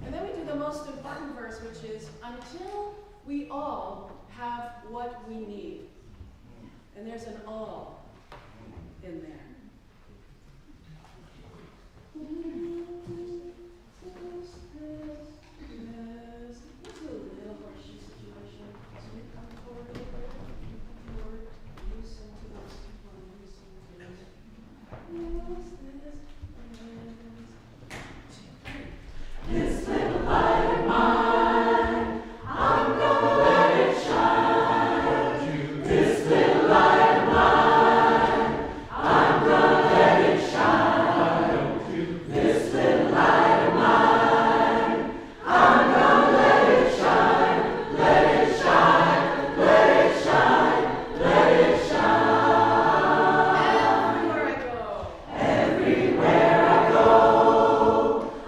And then we do the most important verse, which is until we all have what we need. And there's an all in there. Let's do a little horseshoe situation. So we come forward a little bit. Come forward. You sing to those people and you sing to those. This little light of mine, I'm gonna let it shine. This little light of mine, I'm gonna let it shine. This little light of mine, I'm gonna let it shine. Let it shine, let it shine, let it shine. Everywhere I go. Everywhere I go,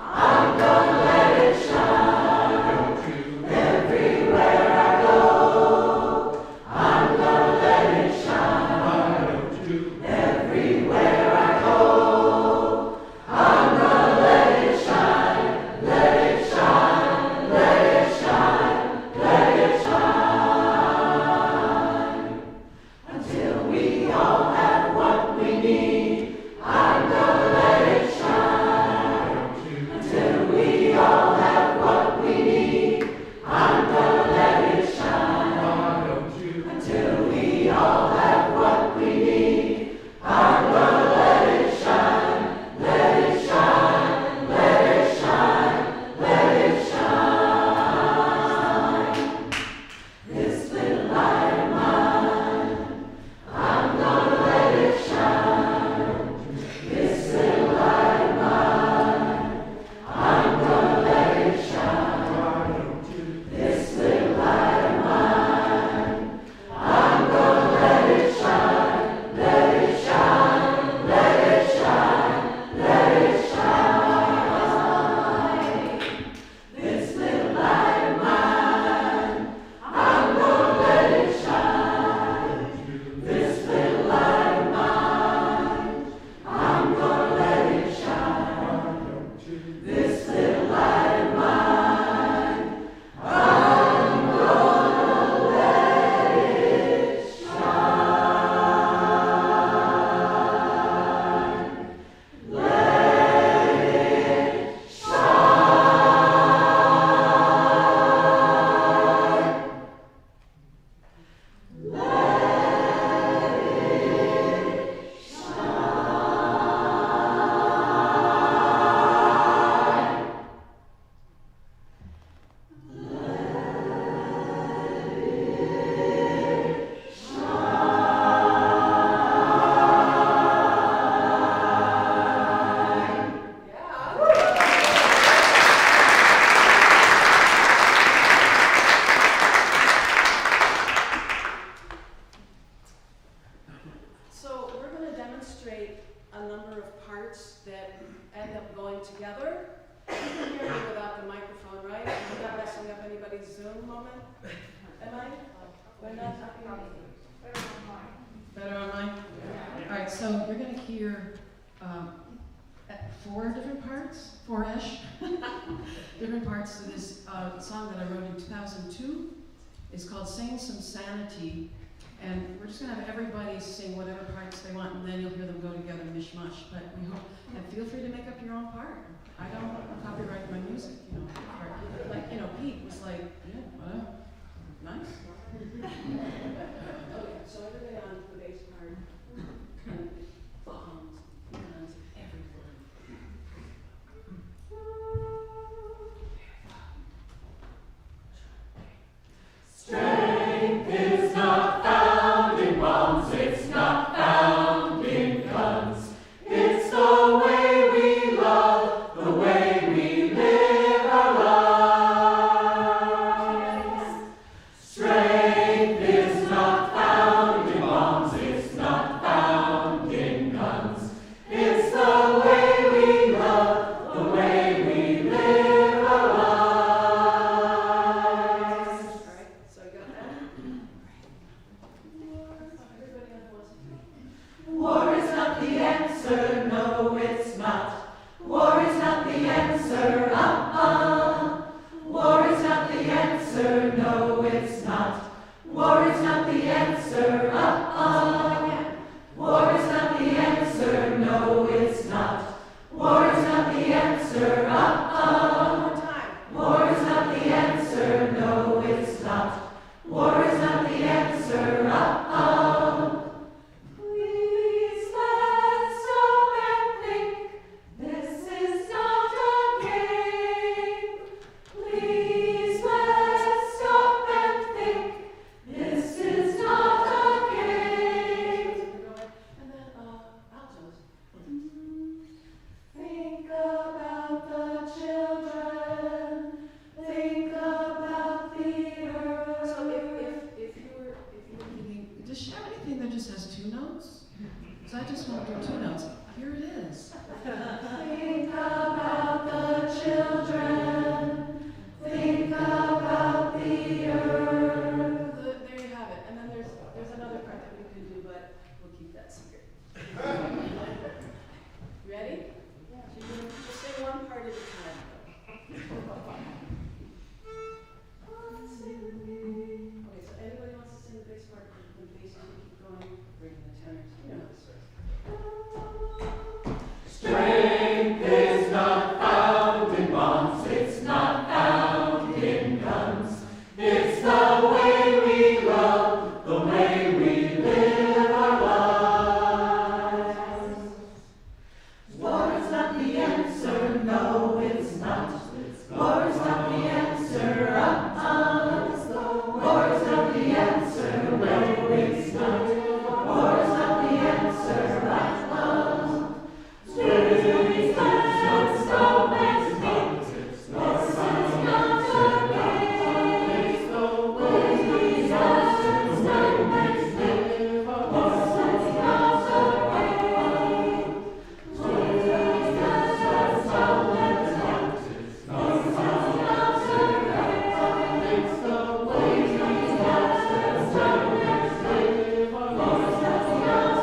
I'm gonna let it shine. Everywhere I go, I'm gonna let it shine. Everywhere I go, I'm gonna let it shine. Let it shine, let it shine, let it shine. Until we all have what we need, I'm gonna let it shine. Until we all have what we need, I'm gonna let it shine. Until we all have what we need, I'm gonna let it shine. Let it shine, let it shine, let it shine. This little light of mine, I'm gonna let it shine. This little light of mine, I'm gonna let it shine. This little light of mine, I'm gonna let it shine. Let it shine, let it shine, let it shine. This little light of mine, I'm gonna let it shine. This little light of mine, I'm gonna let it shine. This little light of mine, I'm gonna let it shine. Let it shine. So we're going to demonstrate a number of parts that end up going together. You can hear me without the microphone, right? I'm not messing up anybody's Zoom moment. Am I? We're not talking about better on mine? All right, so you're going to hear 4 different parts, 4-ish, different parts to this song that I wrote in 2002. It's called Sing Some Sanity. And we're just going to have everybody sing whatever parts they want, and then you'll hear them go together mishmash. But we hope, and feel free to make up your own part. I don't copyright my music, you know. Like, you know, Pete was like, yeah, nice. Okay, so everybody on the bass part, and bombs, guns, everywhere. answer, no it's not. War is not the answer, War is not the answer, no it's not. War is not the answer, One more time. War is not the answer, no it's not. War is not the answer, Please let's stop and think. This is not a game. Please let's stop and think. This is not a game. And then altos. Think about the children. Think about the earth. So if you were thinking, does she have anything that just has two notes? Because I just want to do two notes. Here it is. Think about the children. Think about the earth. There you have it. And then there's another part that we can do, but we'll keep that secret. Ready? Yeah. Just say one part at a time. Okay, so anybody wants to sing the bass part? The bass and keep going, bring the tenors. You know this first. Strength is not found in bonds, it's not found in guns. It's the way we love, the way we live our lives. War is not the answer, no it's not. War is not the answer, War is not the answer, no it's not. War is not the answer, Please let's stop and think. This is not a game. Please let's stop and think. This is not a game. Please let's stop and think. This is not a game. It's the way we have to stop and think. It's not the answer.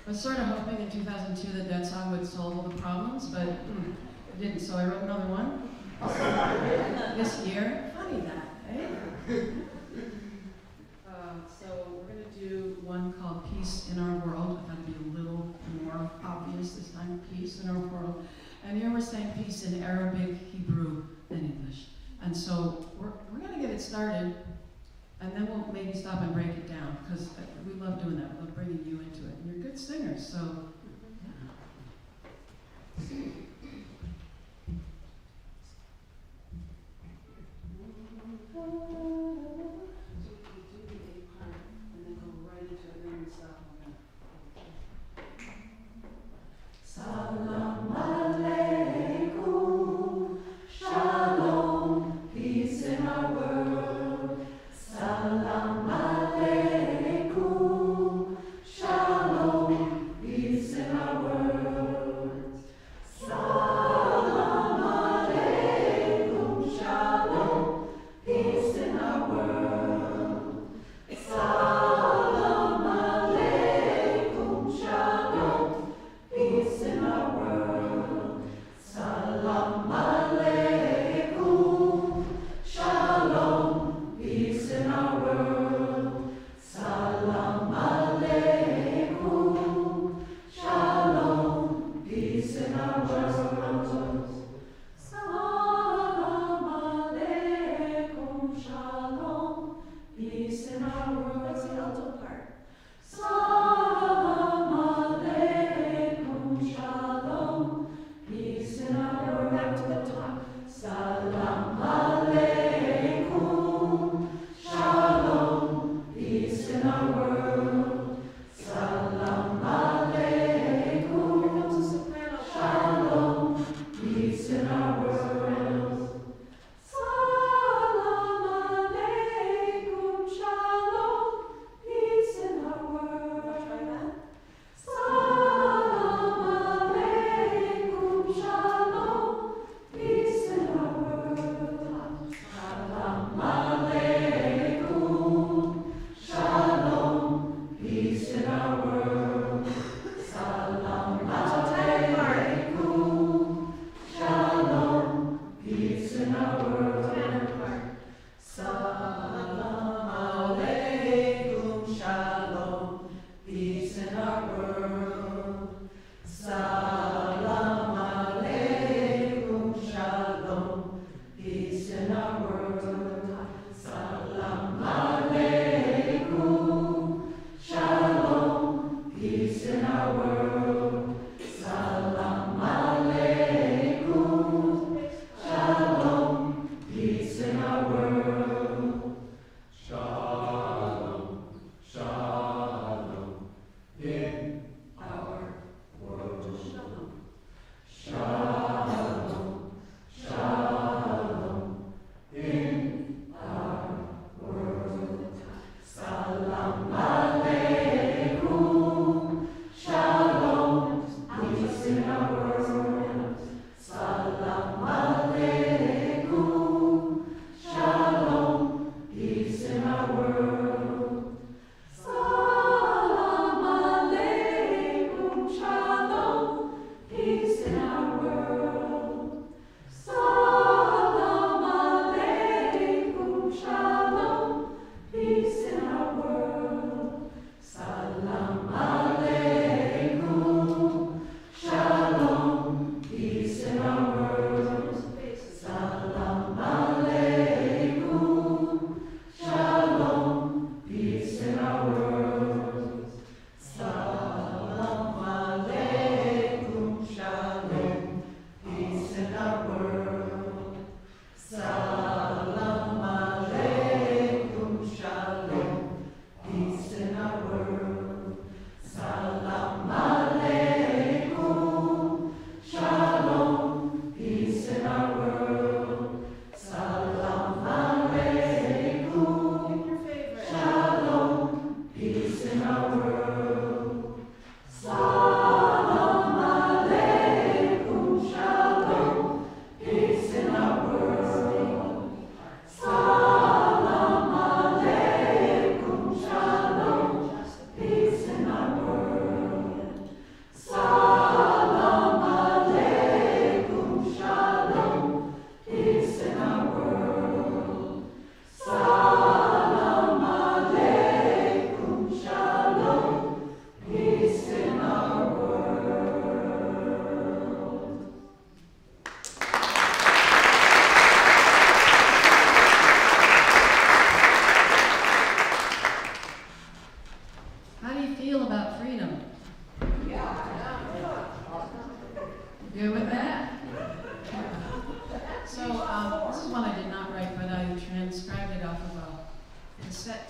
I was sort of hoping in 2002 that song would solve all the problems, but it didn't, so I wrote another one this year. Funny that, eh? So we're going to do one called Peace in Our World. I thought it'd be a little more obvious this time, Peace in Our World. And here we're saying peace in Arabic, Hebrew, and English. And so we're going to get it started, and then we'll maybe stop and break it down, because we love doing that. We love bringing you into it. And you're good singers, so yeah. So we can do the A part, and then go right into it, and then we stop on that. Salam alaikum, shalom, peace in our world. Salam alaikum, shalom, peace in our world. Salam alaikum, shalom, peace in our world. Salam alaikum, shalom, peace in our world. Salam alaikum, shalom, peace in our world. Salam alaikum, shalom, peace in our world. Salam alaikum, shalom,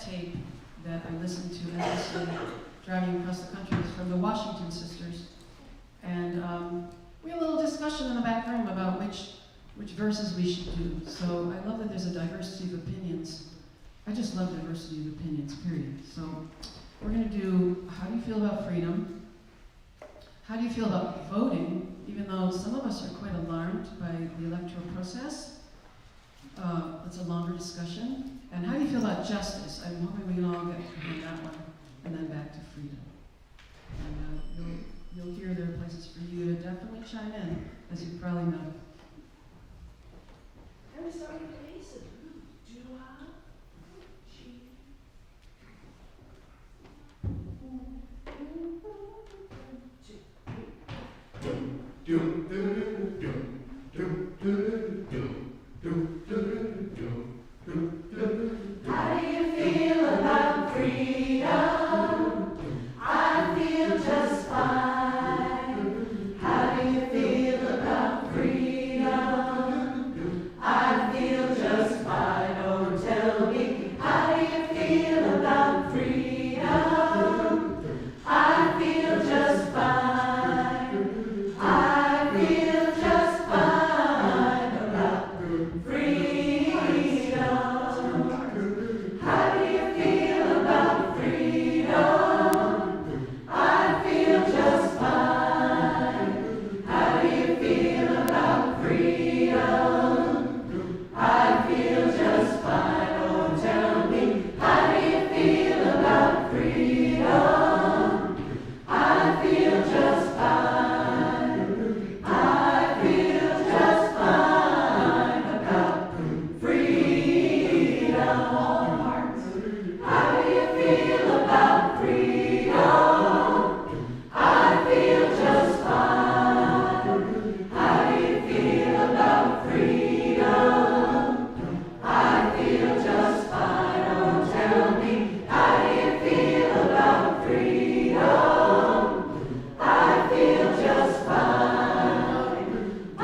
tape that I listened to endlessly driving across the country was from the Washington Sisters. And we had a little discussion in the back room about which verses we should do. So I love that there's a diversity of opinions. I just love diversity of opinions, period. So we're going to do, how do you feel about freedom? How do you feel about voting? Even though some of us are quite alarmed by the electoral process. It's a longer discussion. And how do you feel about justice? I'm hoping we can all get behind that one. And then back to freedom. And you'll hear there are places for you to definitely chime in, as you probably know. Can we start with the basics? How do you feel about freedom? I feel just fine. How do you feel about freedom? I feel just fine. Oh, tell me, how do you feel about freedom? I feel just fine. I feel just fine about freedom. How do you feel about freedom? I feel just fine. How do you feel about freedom? I feel just fine. Oh, tell me, how do you feel about freedom? I feel just fine. I feel just fine about freedom. How do you feel about freedom? I feel just fine. How do you feel about freedom? I feel just fine. Oh, tell me, how do you feel about freedom? I feel just fine. I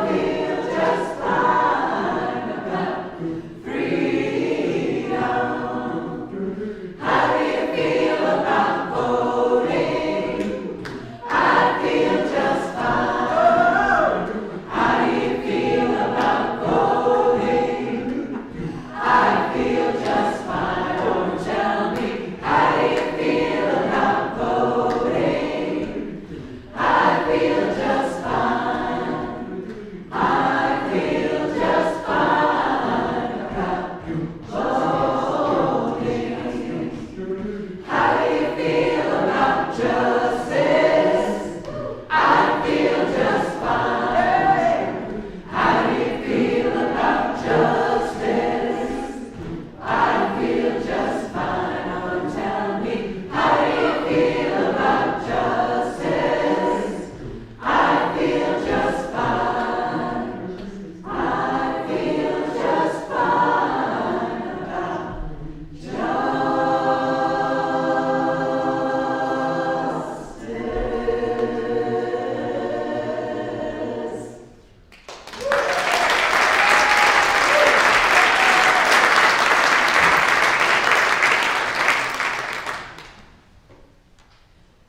feel just fine about freedom. How do you feel about voting? I feel just fine. How do you feel about voting? I feel just fine. Oh, tell me, how do you feel about voting? I feel just fine. I feel just fine about voting. How do you feel about justice? I feel just fine. How do you feel about justice? I feel just fine. Oh, tell me, how do you feel about justice? I feel just fine. I feel just fine about justice.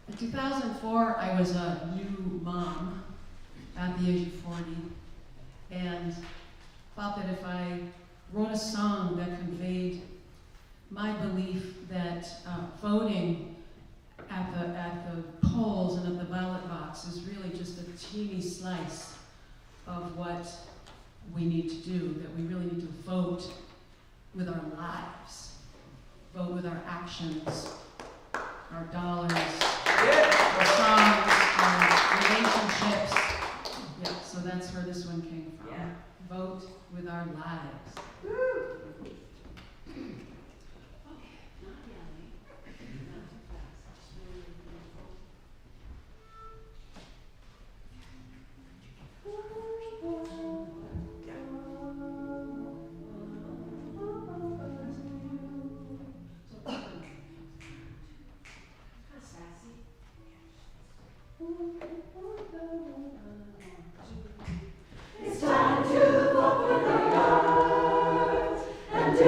In 2004, I was a new mom at the age of 40, and thought that if I wrote a song that conveyed my belief that voting at the polls and at the ballot box is really just a teeny slice of what we need to do, that we really need to vote with our lives, vote with our actions, our dollars, our songs, our relationships. Yeah, so that's where this one came from. Yeah. Vote with our lives. It's time to vote for the earth and do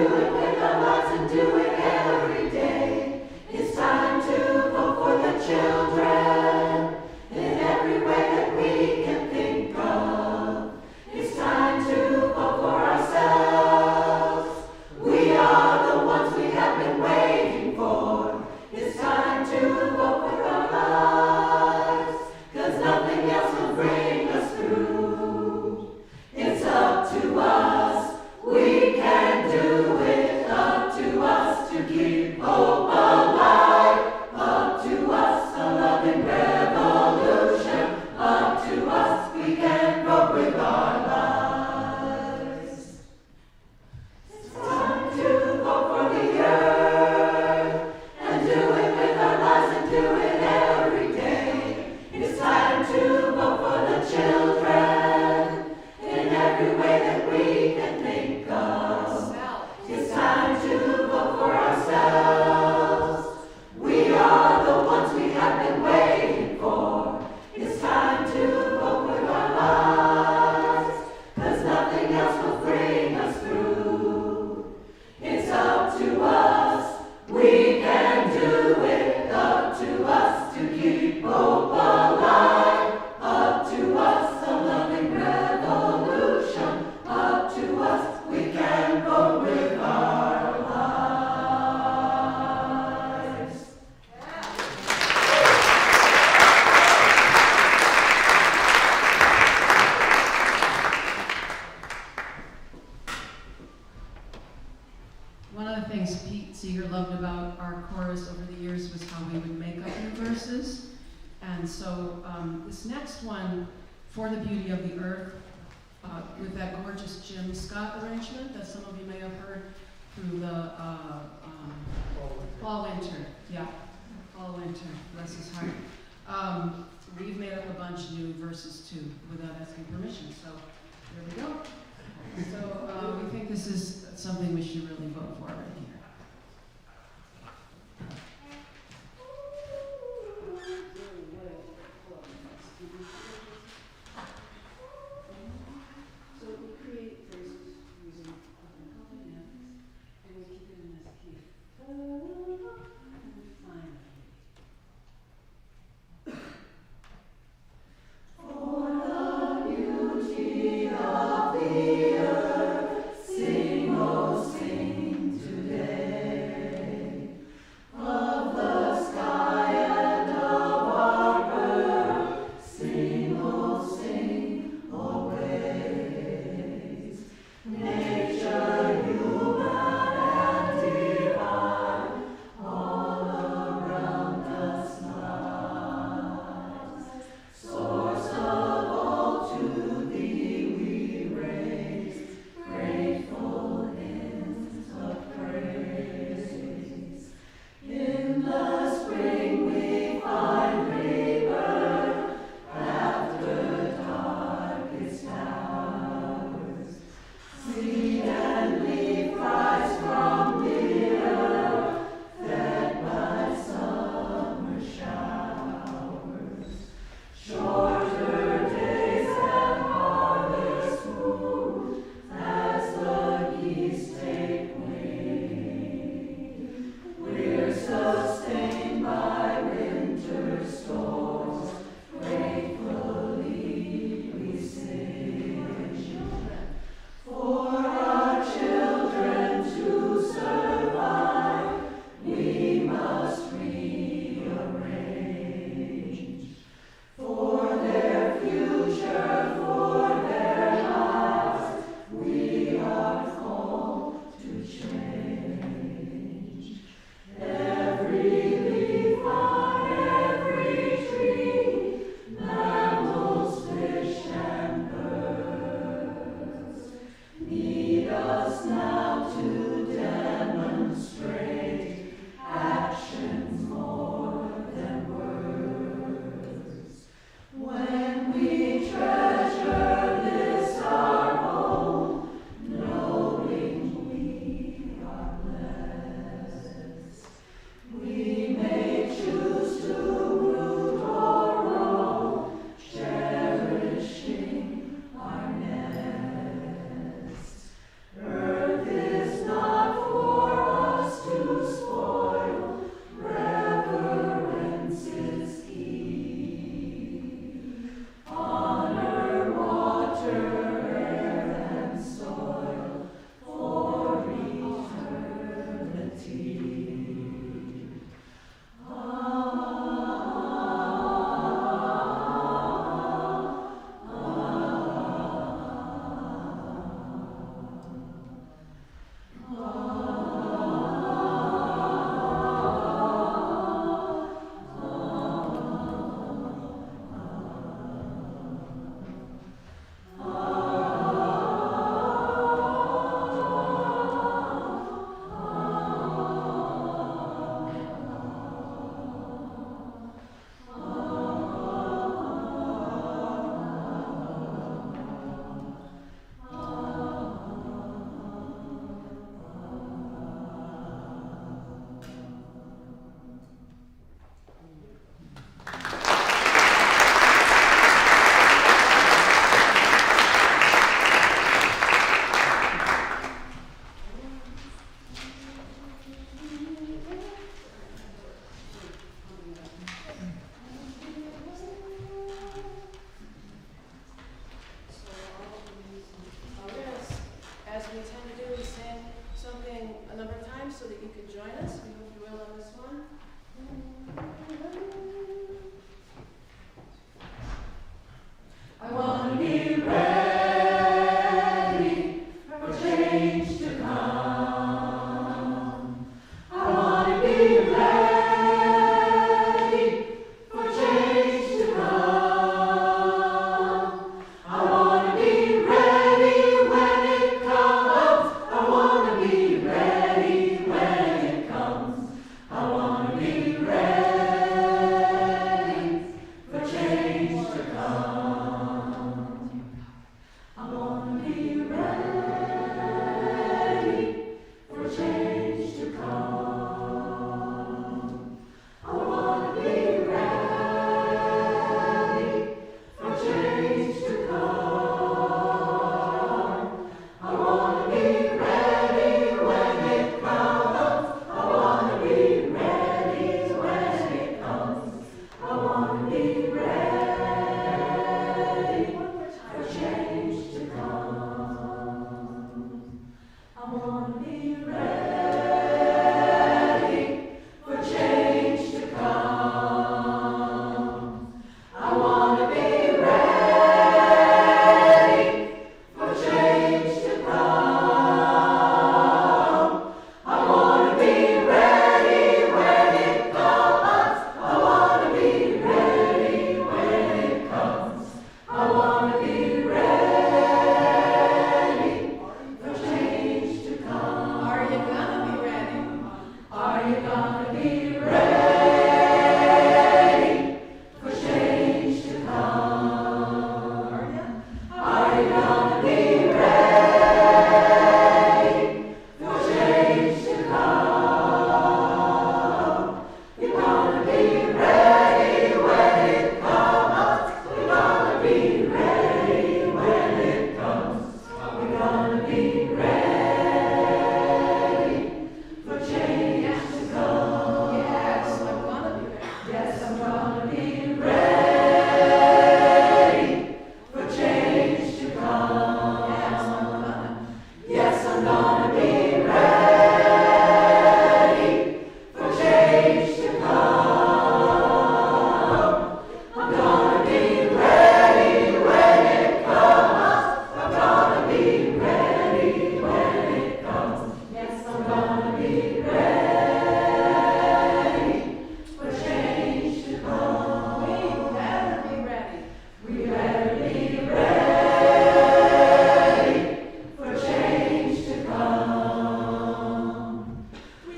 things Pete Seeger loved about our chorus over the years was how we would make up new verses. And so this next one, For the Beauty of the Earth, with that gorgeous Jim Scott arrangement that some of you may have heard through the Fall Winter. Yeah, Fall Winter, bless his heart. We've made up a bunch new verses too without asking permission, so there we go. So we think this is something we should really vote for right here. So we create phrases using accompaniment, and we keep it in this key. And we find For the beauty of the earth, sing, oh sing to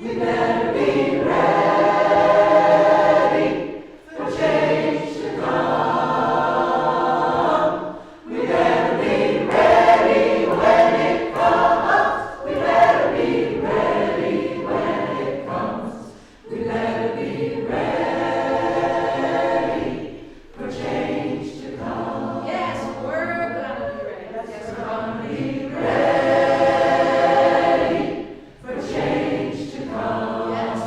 We better be ready for change to come. We better be ready when it comes. We better be ready when it comes. We better be ready for change to come. Yes, we're gonna be ready. Yes, we're gonna be ready for change to come. Yes.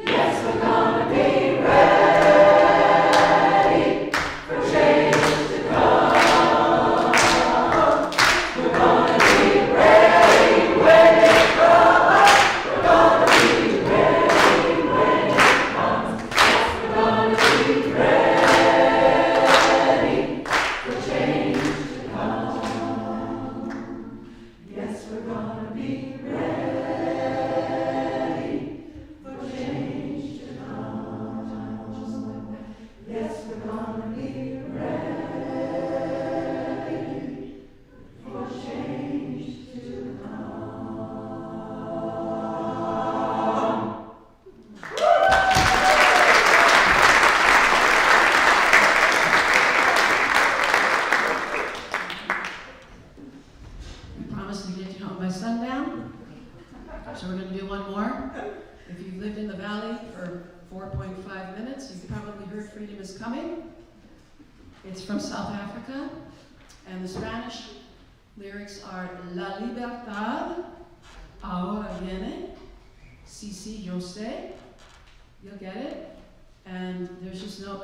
Yes, we're gonna be ready for change to come. We're gonna be ready when it comes. We're gonna be ready when it comes. Yes, we're gonna be ready for change to come. Yes, we're gonna be ready for change to come. Just like that. Yes, we're gonna be ready for change to come. I promised to get you home by sundown, so we're going to do one more. If you've lived in the valley for 4.5 minutes, you've probably heard Freedom is Coming. It's from South Africa, and the Spanish lyrics are La libertad ahora viene, sí, sí, yo sé. You'll get it. And there's just no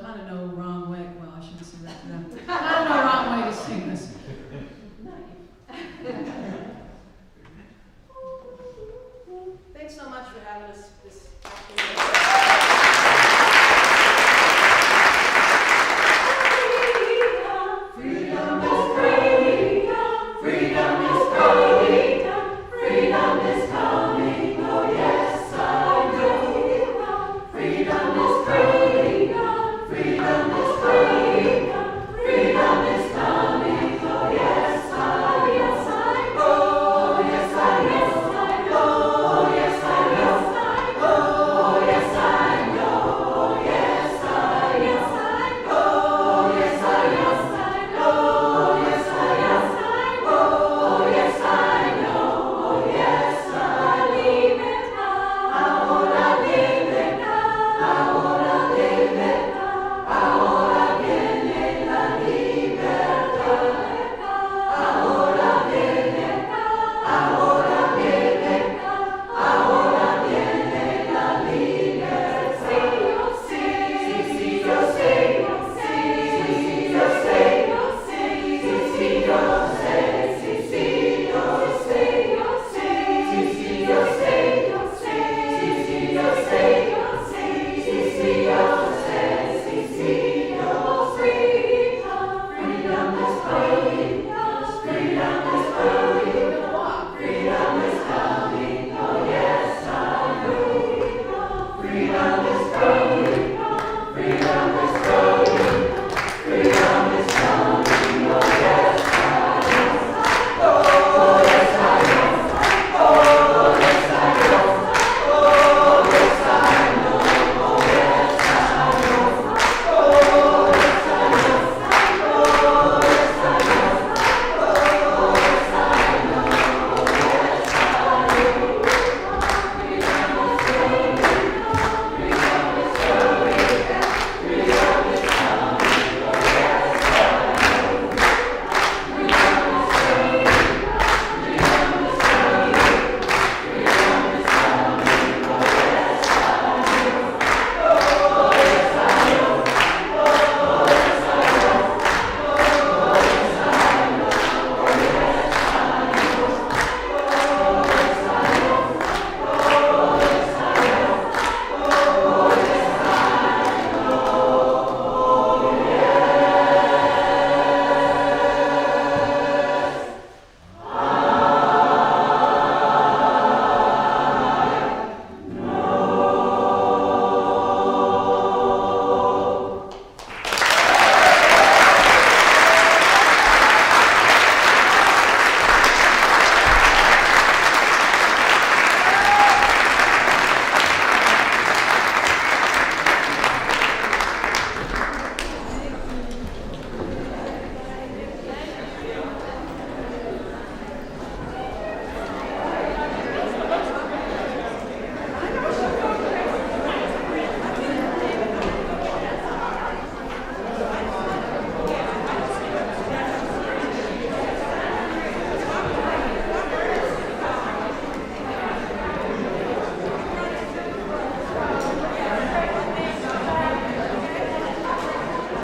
wrong way, well, I shouldn't say that to them. Kind of no wrong way to sing this. Thanks so much for having us this afternoon.